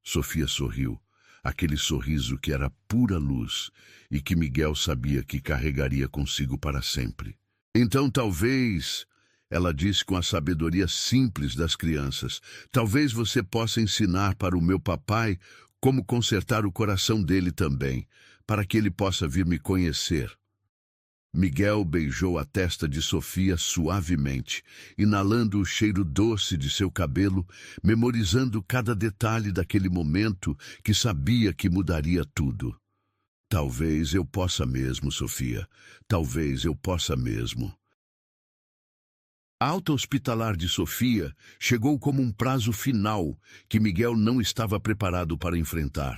Sofia sorriu, aquele sorriso que era pura luz e que Miguel sabia que carregaria consigo para sempre. Então talvez... Ela disse com a sabedoria simples das crianças. Talvez você possa ensinar para o meu papai como consertar o coração dele também, para que ele possa vir me conhecer. Miguel beijou a testa de Sofia suavemente, inalando o cheiro doce de seu cabelo, memorizando cada detalhe daquele momento que sabia que mudaria tudo. Talvez eu possa mesmo, Sofia. Talvez eu possa mesmo. A alta hospitalar de Sofia chegou como um prazo final que Miguel não estava preparado para enfrentar.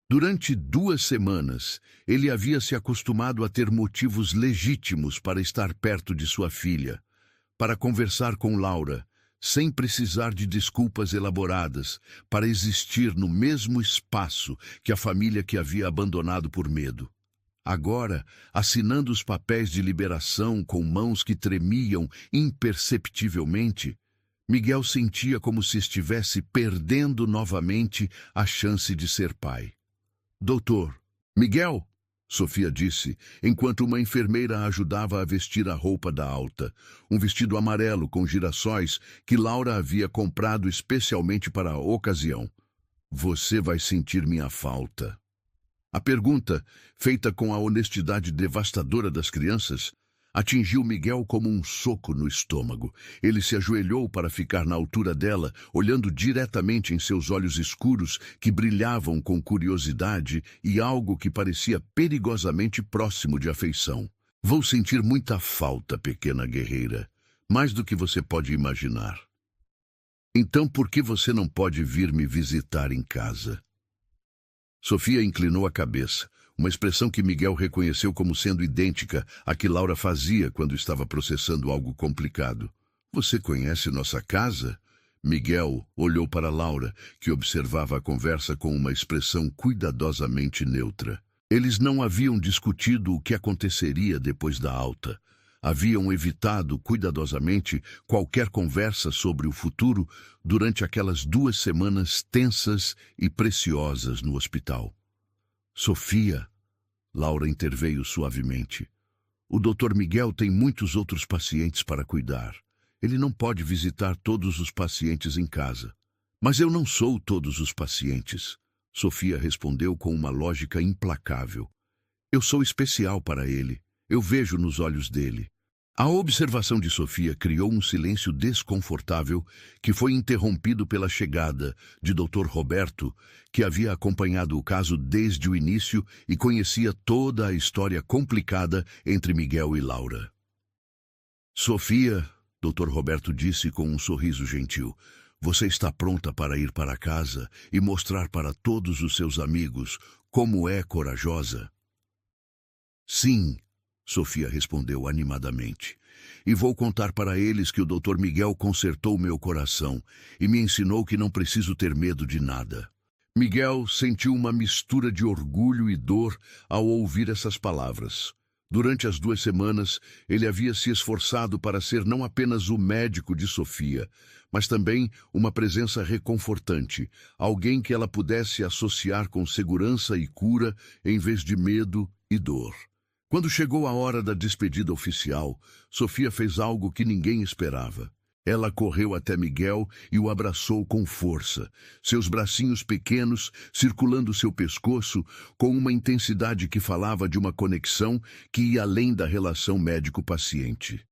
Durante 2 semanas, ele havia se acostumado a ter motivos legítimos para estar perto de sua filha, para conversar com Laura, sem precisar de desculpas elaboradas, para existir no mesmo espaço que a família que havia abandonado por medo. Agora, assinando os papéis de liberação com mãos que tremiam imperceptivelmente, Miguel sentia como se estivesse perdendo novamente a chance de ser pai. Doutor, Miguel? Sofia disse, enquanto uma enfermeira a ajudava a vestir a roupa da alta, um vestido amarelo com girassóis que Laura havia comprado especialmente para a ocasião. Você vai sentir minha falta. A pergunta, feita com a honestidade devastadora das crianças, atingiu Miguel como um soco no estômago. Ele se ajoelhou para ficar na altura dela, olhando diretamente em seus olhos escuros que brilhavam com curiosidade e algo que parecia perigosamente próximo de afeição. Vou sentir muita falta, pequena guerreira, mais do que você pode imaginar. Então por que você não pode vir me visitar em casa? Sofia inclinou a cabeça, uma expressão que Miguel reconheceu como sendo idêntica à que Laura fazia quando estava processando algo complicado. Você conhece nossa casa? Miguel olhou para Laura, que observava a conversa com uma expressão cuidadosamente neutra. Eles não haviam discutido o que aconteceria depois da alta. Haviam evitado cuidadosamente qualquer conversa sobre o futuro durante aquelas 2 semanas tensas e preciosas no hospital. Sofia, Laura interveio suavemente. O Dr. Miguel tem muitos outros pacientes para cuidar. Ele não pode visitar todos os pacientes em casa. Mas eu não sou todos os pacientes, Sofia respondeu com uma lógica implacável. Eu sou especial para ele. Eu vejo nos olhos dele. A observação de Sofia criou um silêncio desconfortável que foi interrompido pela chegada de Dr. Roberto, que havia acompanhado o caso desde o início e conhecia toda a história complicada entre Miguel e Laura. Sofia, Dr. Roberto disse com um sorriso gentil, você está pronta para ir para casa e mostrar para todos os seus amigos como é corajosa? Sim, Sofia respondeu animadamente. E vou contar para eles que o Dr. Miguel consertou meu coração e me ensinou que não preciso ter medo de nada. Miguel sentiu uma mistura de orgulho e dor ao ouvir essas palavras. Durante as 2 semanas, ele havia se esforçado para ser não apenas o médico de Sofia, mas também uma presença reconfortante, alguém que ela pudesse associar com segurança e cura em vez de medo e dor. Quando chegou a hora da despedida oficial, Sofia fez algo que ninguém esperava. Ela correu até Miguel e o abraçou com força, seus bracinhos pequenos circulando seu pescoço com uma intensidade que falava de uma conexão que ia além da relação médico-paciente.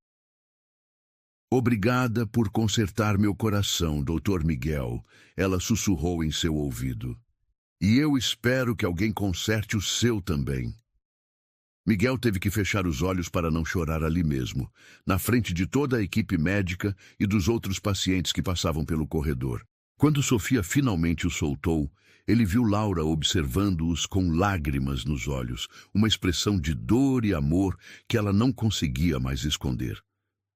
Obrigada por consertar meu coração, Dr. Miguel, ela sussurrou em seu ouvido. E eu espero que alguém conserte o seu também. Miguel teve que fechar os olhos para não chorar ali mesmo, na frente de toda a equipe médica e dos outros pacientes que passavam pelo corredor. Quando Sofia finalmente o soltou, ele viu Laura observando-os com lágrimas nos olhos, uma expressão de dor e amor que ela não conseguia mais esconder.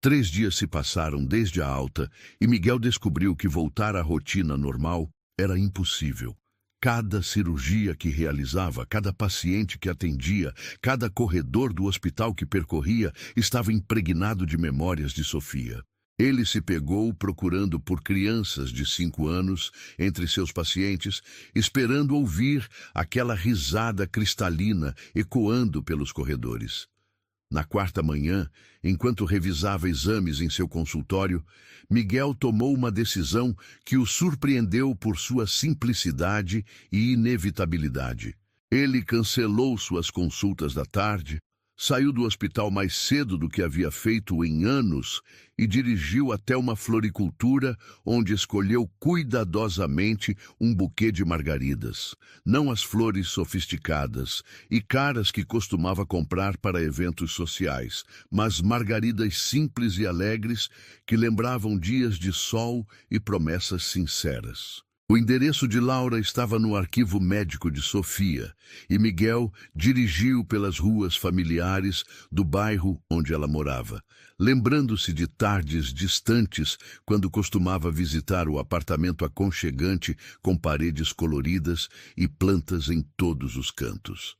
3 dias se passaram desde a alta e Miguel descobriu que voltar à rotina normal era impossível. Cada cirurgia que realizava, cada paciente que atendia, cada corredor do hospital que percorria estava impregnado de memórias de Sofia. Ele se pegou procurando por crianças de 5 anos entre seus pacientes, esperando ouvir aquela risada cristalina ecoando pelos corredores. Na 4ª manhã, enquanto revisava exames em seu consultório, Miguel tomou uma decisão que o surpreendeu por sua simplicidade e inevitabilidade. Ele cancelou suas consultas da tarde, saiu do hospital mais cedo do que havia feito em anos e dirigiu até uma floricultura onde escolheu cuidadosamente um buquê de margaridas, não as flores sofisticadas e caras que costumava comprar para eventos sociais, mas margaridas simples e alegres que lembravam dias de sol e promessas sinceras. O endereço de Laura estava no arquivo médico de Sofia, e Miguel dirigiu pelas ruas familiares do bairro onde ela morava, lembrando-se de tardes distantes quando costumava visitar o apartamento aconchegante com paredes coloridas e plantas em todos os cantos.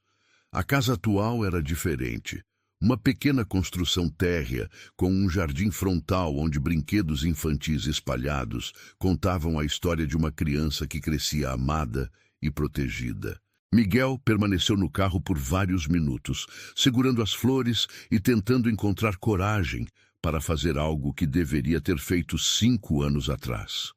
A casa atual era diferente. Uma pequena construção térrea, com um jardim frontal onde brinquedos infantis espalhados contavam a história de uma criança que crescia amada e protegida. Miguel permaneceu no carro por vários minutos, segurando as flores e tentando encontrar coragem para fazer algo que deveria ter feito 5 anos atrás.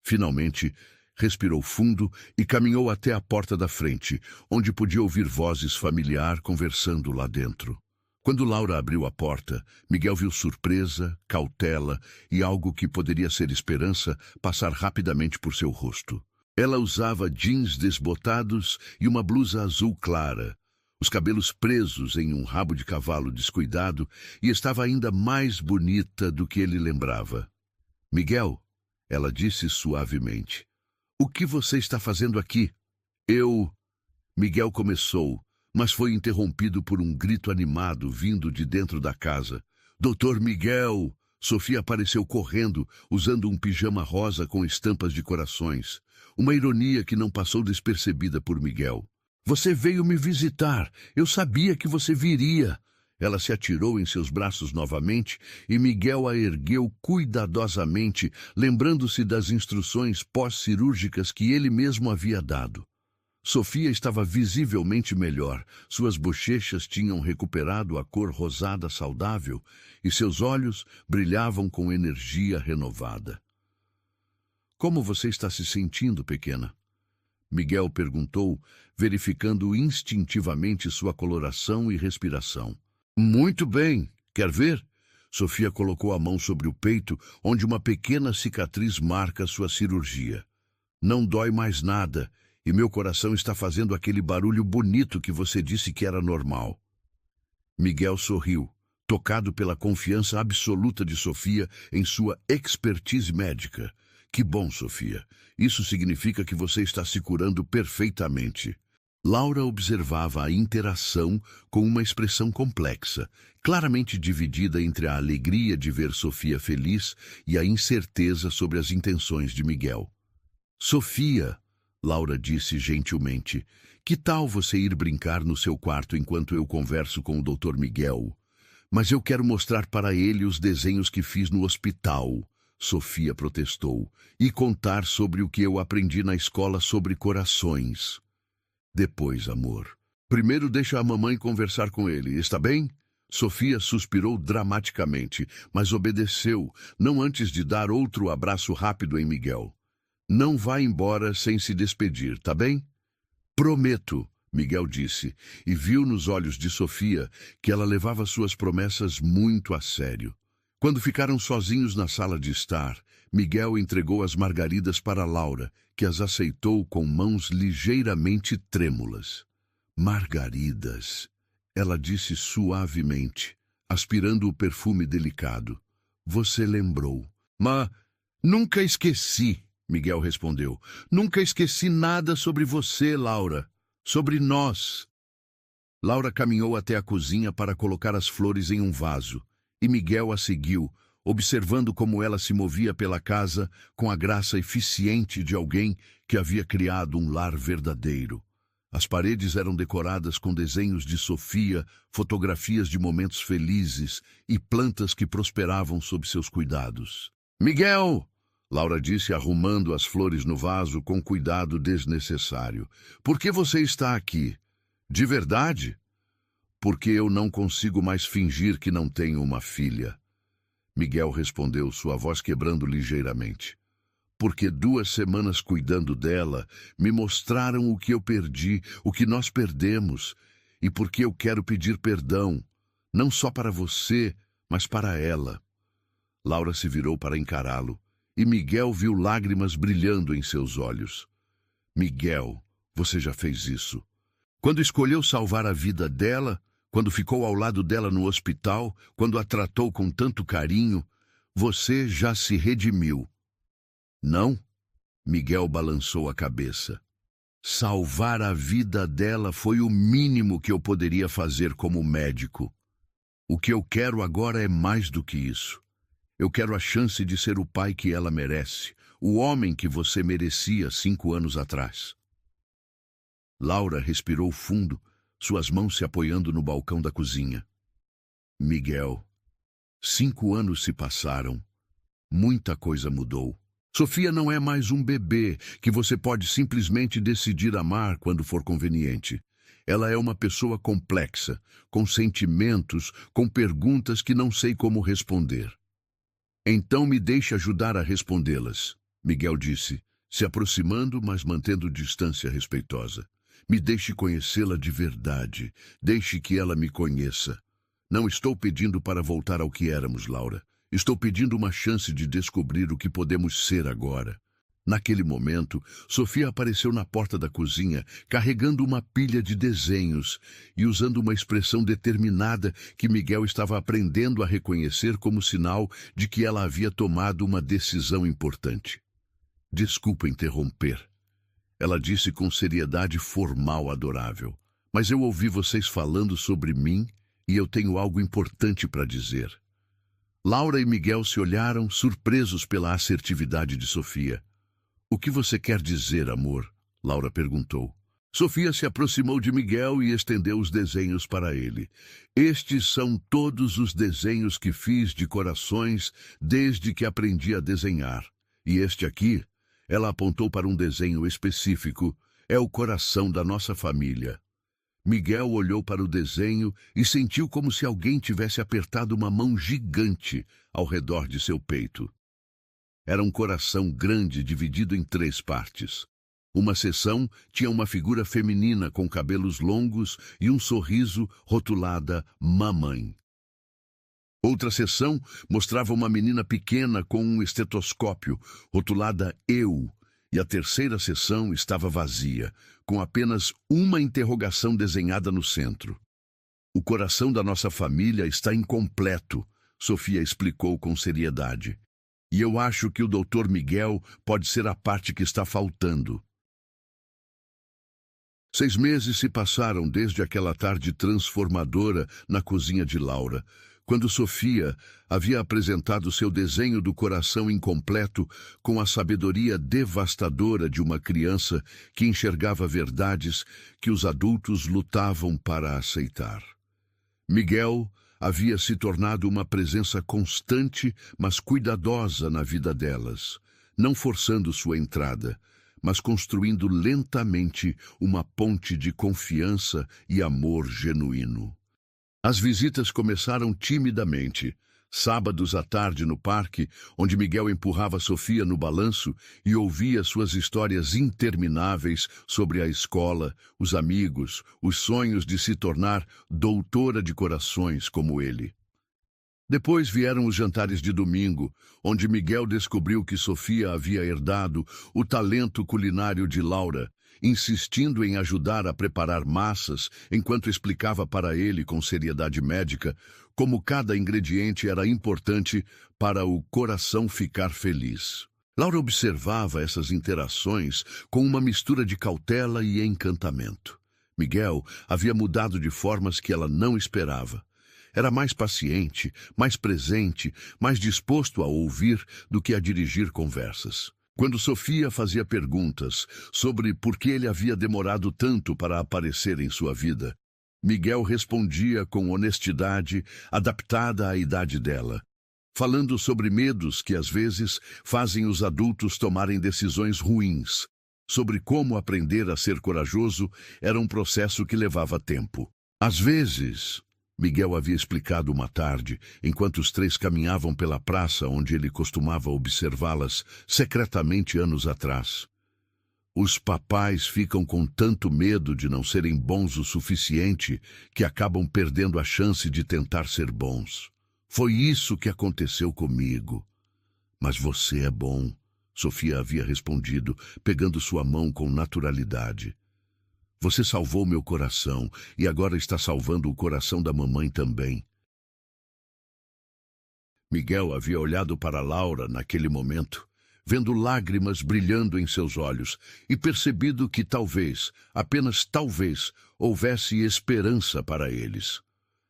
Finalmente, respirou fundo e caminhou até a porta da frente, onde podia ouvir vozes familiares conversando lá dentro. Quando Laura abriu a porta, Miguel viu surpresa, cautela e algo que poderia ser esperança passar rapidamente por seu rosto. Ela usava jeans desbotados e uma blusa azul clara, os cabelos presos em um rabo de cavalo descuidado, e estava ainda mais bonita do que ele lembrava. "Miguel", ela disse suavemente, "o que você está fazendo aqui?" Miguel começou, mas foi interrompido por um grito animado vindo de dentro da casa. "Doutor Miguel!" Sofia apareceu correndo, usando um pijama rosa com estampas de corações. Uma ironia que não passou despercebida por Miguel. "Você veio me visitar. Eu sabia que você viria." Ela se atirou em seus braços novamente e Miguel a ergueu cuidadosamente, lembrando-se das instruções pós-cirúrgicas que ele mesmo havia dado. Sofia estava visivelmente melhor. Suas bochechas tinham recuperado a cor rosada saudável e seus olhos brilhavam com energia renovada. "Como você está se sentindo, pequena?" Miguel perguntou, verificando instintivamente sua coloração e respiração. "Muito bem. Quer ver?" Sofia colocou a mão sobre o peito, onde uma pequena cicatriz marca sua cirurgia. "Não dói mais nada. E meu coração está fazendo aquele barulho bonito que você disse que era normal." Miguel sorriu, tocado pela confiança absoluta de Sofia em sua expertise médica. "Que bom, Sofia. Isso significa que você está se curando perfeitamente." Laura observava a interação com uma expressão complexa, claramente dividida entre a alegria de ver Sofia feliz e a incerteza sobre as intenções de Miguel. "Sofia", Laura disse gentilmente, "que tal você ir brincar no seu quarto enquanto eu converso com o Dr. Miguel? Mas eu quero mostrar para ele os desenhos que fiz no hospital", Sofia protestou, "e contar sobre o que eu aprendi na escola sobre corações." "Depois, amor. Primeiro deixa a mamãe conversar com ele, está bem?" Sofia suspirou dramaticamente, mas obedeceu, não antes de dar outro abraço rápido em Miguel. "Não vá embora sem se despedir, tá bem?" "Prometo", Miguel disse, e viu nos olhos de Sofia que ela levava suas promessas muito a sério. Quando ficaram sozinhos na sala de estar, Miguel entregou as margaridas para Laura, que as aceitou com mãos ligeiramente trêmulas. "Margaridas", ela disse suavemente, aspirando o perfume delicado. "Você lembrou." "Mas nunca esqueci", Miguel respondeu. "Nunca esqueci nada sobre você, Laura. Sobre nós." Laura caminhou até a cozinha para colocar as flores em um vaso, e Miguel a seguiu, observando como ela se movia pela casa com a graça eficiente de alguém que havia criado um lar verdadeiro. As paredes eram decoradas com desenhos de Sofia, fotografias de momentos felizes e plantas que prosperavam sob seus cuidados. "Miguel!" Laura disse, arrumando as flores no vaso com cuidado desnecessário. "Por que você está aqui?" "De verdade?" "Porque eu não consigo mais fingir que não tenho uma filha." Miguel respondeu, sua voz quebrando ligeiramente. "Porque 2 semanas cuidando dela me mostraram o que eu perdi, o que nós perdemos, e porque eu quero pedir perdão, não só para você, mas para ela." Laura se virou para encará-lo, e Miguel viu lágrimas brilhando em seus olhos. "Miguel, você já fez isso. Quando escolheu salvar a vida dela, quando ficou ao lado dela no hospital, quando a tratou com tanto carinho, você já se redimiu." "Não?" Miguel balançou a cabeça. "Salvar a vida dela foi o mínimo que eu poderia fazer como médico. O que eu quero agora é mais do que isso. Eu quero a chance de ser o pai que ela merece, o homem que você merecia 5 anos atrás." Laura respirou fundo, suas mãos se apoiando no balcão da cozinha. "Miguel, 5 anos se passaram. Muita coisa mudou. Sofia não é mais um bebê que você pode simplesmente decidir amar quando for conveniente. Ela é uma pessoa complexa, com sentimentos, com perguntas que não sei como responder. Então me deixe ajudar a respondê-las, Miguel disse, se aproximando, mas mantendo distância respeitosa. Me deixe conhecê-la de verdade. Deixe que ela me conheça. Não estou pedindo para voltar ao que éramos, Laura. Estou pedindo uma chance de descobrir o que podemos ser agora. Naquele momento, Sofia apareceu na porta da cozinha, carregando uma pilha de desenhos e usando uma expressão determinada que Miguel estava aprendendo a reconhecer como sinal de que ela havia tomado uma decisão importante. Desculpa interromper. Ela disse com seriedade formal adorável. Mas eu ouvi vocês falando sobre mim e eu tenho algo importante para dizer. Laura e Miguel se olharam, surpresos pela assertividade de Sofia. O que você quer dizer, amor? Laura perguntou. Sofia se aproximou de Miguel e estendeu os desenhos para ele. Estes são todos os desenhos que fiz de corações desde que aprendi a desenhar. E este aqui, ela apontou para um desenho específico, é o coração da nossa família. Miguel olhou para o desenho e sentiu como se alguém tivesse apertado uma mão gigante ao redor de seu peito. Era um coração grande dividido em 3 partes. Uma seção tinha uma figura feminina com cabelos longos e um sorriso rotulada Mamãe. Outra seção mostrava uma menina pequena com um estetoscópio, rotulada Eu, e a terceira seção estava vazia, com apenas uma interrogação desenhada no centro. O coração da nossa família está incompleto, Sofia explicou com seriedade. E eu acho que o Dr. Miguel pode ser a parte que está faltando. 6 meses se passaram desde aquela tarde transformadora na cozinha de Laura, quando Sofia havia apresentado seu desenho do coração incompleto com a sabedoria devastadora de uma criança que enxergava verdades que os adultos lutavam para aceitar. Miguel havia se tornado uma presença constante, mas cuidadosa na vida delas, não forçando sua entrada, mas construindo lentamente uma ponte de confiança e amor genuíno. As visitas começaram timidamente. Sábados à tarde no parque, onde Miguel empurrava Sofia no balanço e ouvia suas histórias intermináveis sobre a escola, os amigos, os sonhos de se tornar doutora de corações como ele. Depois vieram os jantares de domingo, onde Miguel descobriu que Sofia havia herdado o talento culinário de Laura, insistindo em ajudar a preparar massas enquanto explicava para ele com seriedade médica como cada ingrediente era importante para o coração ficar feliz. Laura observava essas interações com uma mistura de cautela e encantamento. Miguel havia mudado de formas que ela não esperava. Era mais paciente, mais presente, mais disposto a ouvir do que a dirigir conversas. Quando Sofia fazia perguntas sobre por que ele havia demorado tanto para aparecer em sua vida, Miguel respondia com honestidade, adaptada à idade dela, falando sobre medos que às vezes fazem os adultos tomarem decisões ruins, sobre como aprender a ser corajoso era um processo que levava tempo. Às vezes, Miguel havia explicado uma tarde, enquanto os 3 caminhavam pela praça onde ele costumava observá-las secretamente anos atrás. Os papais ficam com tanto medo de não serem bons o suficiente que acabam perdendo a chance de tentar ser bons. Foi isso que aconteceu comigo. Mas você é bom, Sofia havia respondido, pegando sua mão com naturalidade. Você salvou meu coração e agora está salvando o coração da mamãe também. Miguel havia olhado para Laura naquele momento, vendo lágrimas brilhando em seus olhos e percebido que talvez, apenas talvez, houvesse esperança para eles.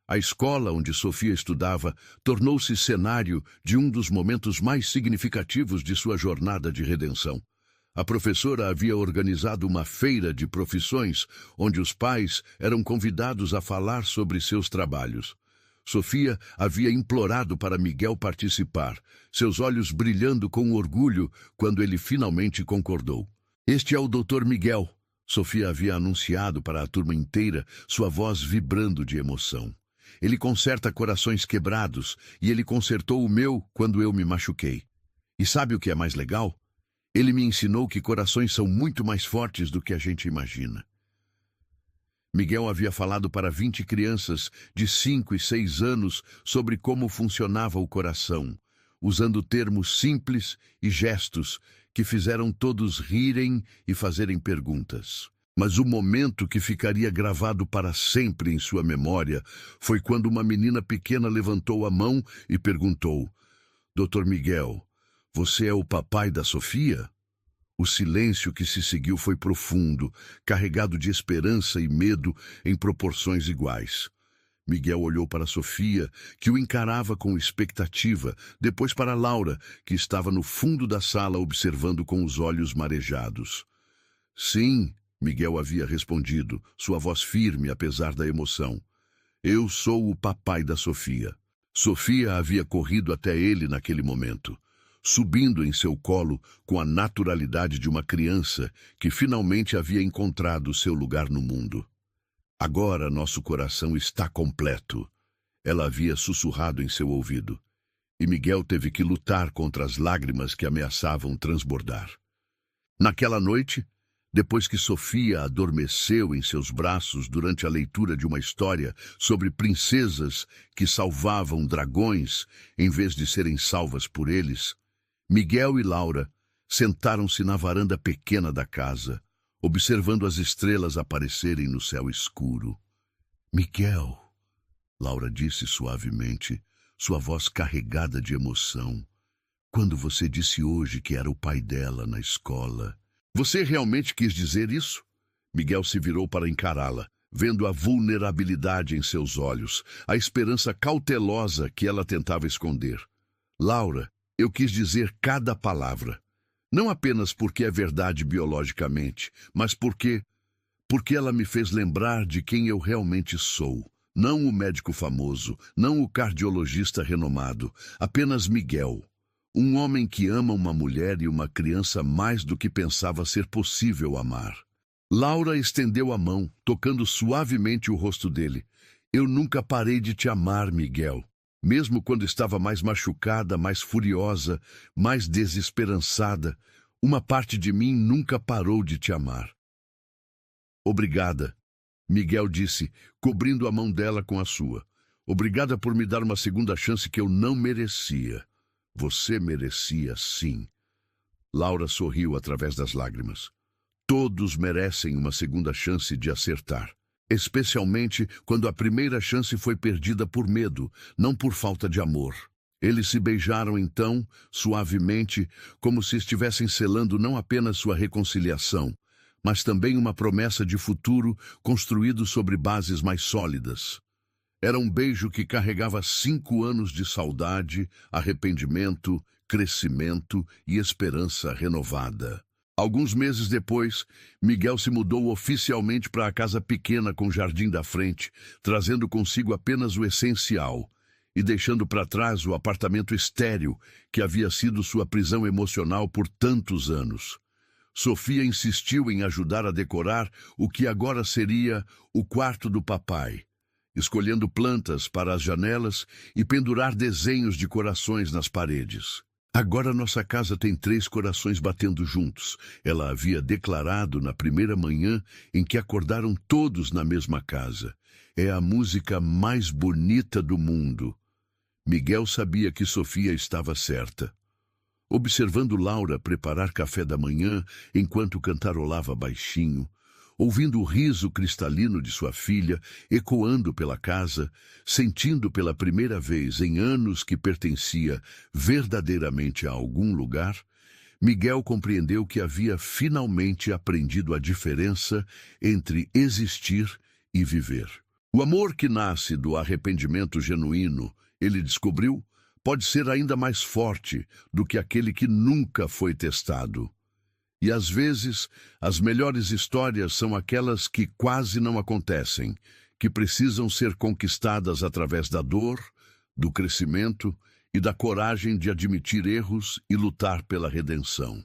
A escola onde Sofia estudava tornou-se cenário de um dos momentos mais significativos de sua jornada de redenção. A professora havia organizado uma feira de profissões, onde os pais eram convidados a falar sobre seus trabalhos. Sofia havia implorado para Miguel participar, seus olhos brilhando com orgulho quando ele finalmente concordou. Este é o Dr. Miguel, Sofia havia anunciado para a turma inteira, sua voz vibrando de emoção. Ele conserta corações quebrados e ele consertou o meu quando eu me machuquei. E sabe o que é mais legal? Ele me ensinou que corações são muito mais fortes do que a gente imagina. Miguel havia falado para 20 crianças de 5 e 6 anos sobre como funcionava o coração, usando termos simples e gestos que fizeram todos rirem e fazerem perguntas. Mas o momento que ficaria gravado para sempre em sua memória foi quando uma menina pequena levantou a mão e perguntou: Dr. Miguel, você é o papai da Sofia? O silêncio que se seguiu foi profundo, carregado de esperança e medo em proporções iguais. Miguel olhou para Sofia, que o encarava com expectativa, depois para Laura, que estava no fundo da sala observando com os olhos marejados. Sim, Miguel havia respondido, sua voz firme apesar da emoção. Eu sou o papai da Sofia. Sofia havia corrido até ele naquele momento, subindo em seu colo com a naturalidade de uma criança que finalmente havia encontrado seu lugar no mundo. Agora nosso coração está completo, ela havia sussurrado em seu ouvido, e Miguel teve que lutar contra as lágrimas que ameaçavam transbordar. Naquela noite, depois que Sofia adormeceu em seus braços durante a leitura de uma história sobre princesas que salvavam dragões em vez de serem salvas por eles, Miguel e Laura sentaram-se na varanda pequena da casa, observando as estrelas aparecerem no céu escuro. Miguel, Laura disse suavemente, sua voz carregada de emoção, quando você disse hoje que era o pai dela na escola. Você realmente quis dizer isso? Miguel se virou para encará-la, vendo a vulnerabilidade em seus olhos, a esperança cautelosa que ela tentava esconder. Laura, eu quis dizer cada palavra. Não apenas porque é verdade biologicamente, mas porque ela me fez lembrar de quem eu realmente sou. Não o médico famoso, não o cardiologista renomado, apenas Miguel. Um homem que ama uma mulher e uma criança mais do que pensava ser possível amar. Laura estendeu a mão, tocando suavemente o rosto dele. Eu nunca parei de te amar, Miguel. Mesmo quando estava mais machucada, mais furiosa, mais desesperançada, uma parte de mim nunca parou de te amar. Obrigada, Miguel disse, cobrindo a mão dela com a sua. Obrigada por me dar uma segunda chance que eu não merecia. Você merecia, sim. Laura sorriu através das lágrimas. Todos merecem uma segunda chance de acertar. Especialmente quando a primeira chance foi perdida por medo, não por falta de amor. Eles se beijaram então, suavemente, como se estivessem selando não apenas sua reconciliação, mas também uma promessa de futuro construído sobre bases mais sólidas. Era um beijo que carregava 5 anos de saudade, arrependimento, crescimento e esperança renovada. Alguns meses depois, Miguel se mudou oficialmente para a casa pequena com jardim da frente, trazendo consigo apenas o essencial e deixando para trás o apartamento estéril que havia sido sua prisão emocional por tantos anos. Sofia insistiu em ajudar a decorar o que agora seria o quarto do papai, escolhendo plantas para as janelas e pendurar desenhos de corações nas paredes. Agora nossa casa tem 3 corações batendo juntos, ela havia declarado na primeira manhã em que acordaram todos na mesma casa. É a música mais bonita do mundo. Miguel sabia que Sofia estava certa. Observando Laura preparar café da manhã enquanto cantarolava baixinho, ouvindo o riso cristalino de sua filha ecoando pela casa, sentindo pela primeira vez em anos que pertencia verdadeiramente a algum lugar, Miguel compreendeu que havia finalmente aprendido a diferença entre existir e viver. O amor que nasce do arrependimento genuíno, ele descobriu, pode ser ainda mais forte do que aquele que nunca foi testado. E às vezes, as melhores histórias são aquelas que quase não acontecem, que precisam ser conquistadas através da dor, do crescimento e da coragem de admitir erros e lutar pela redenção.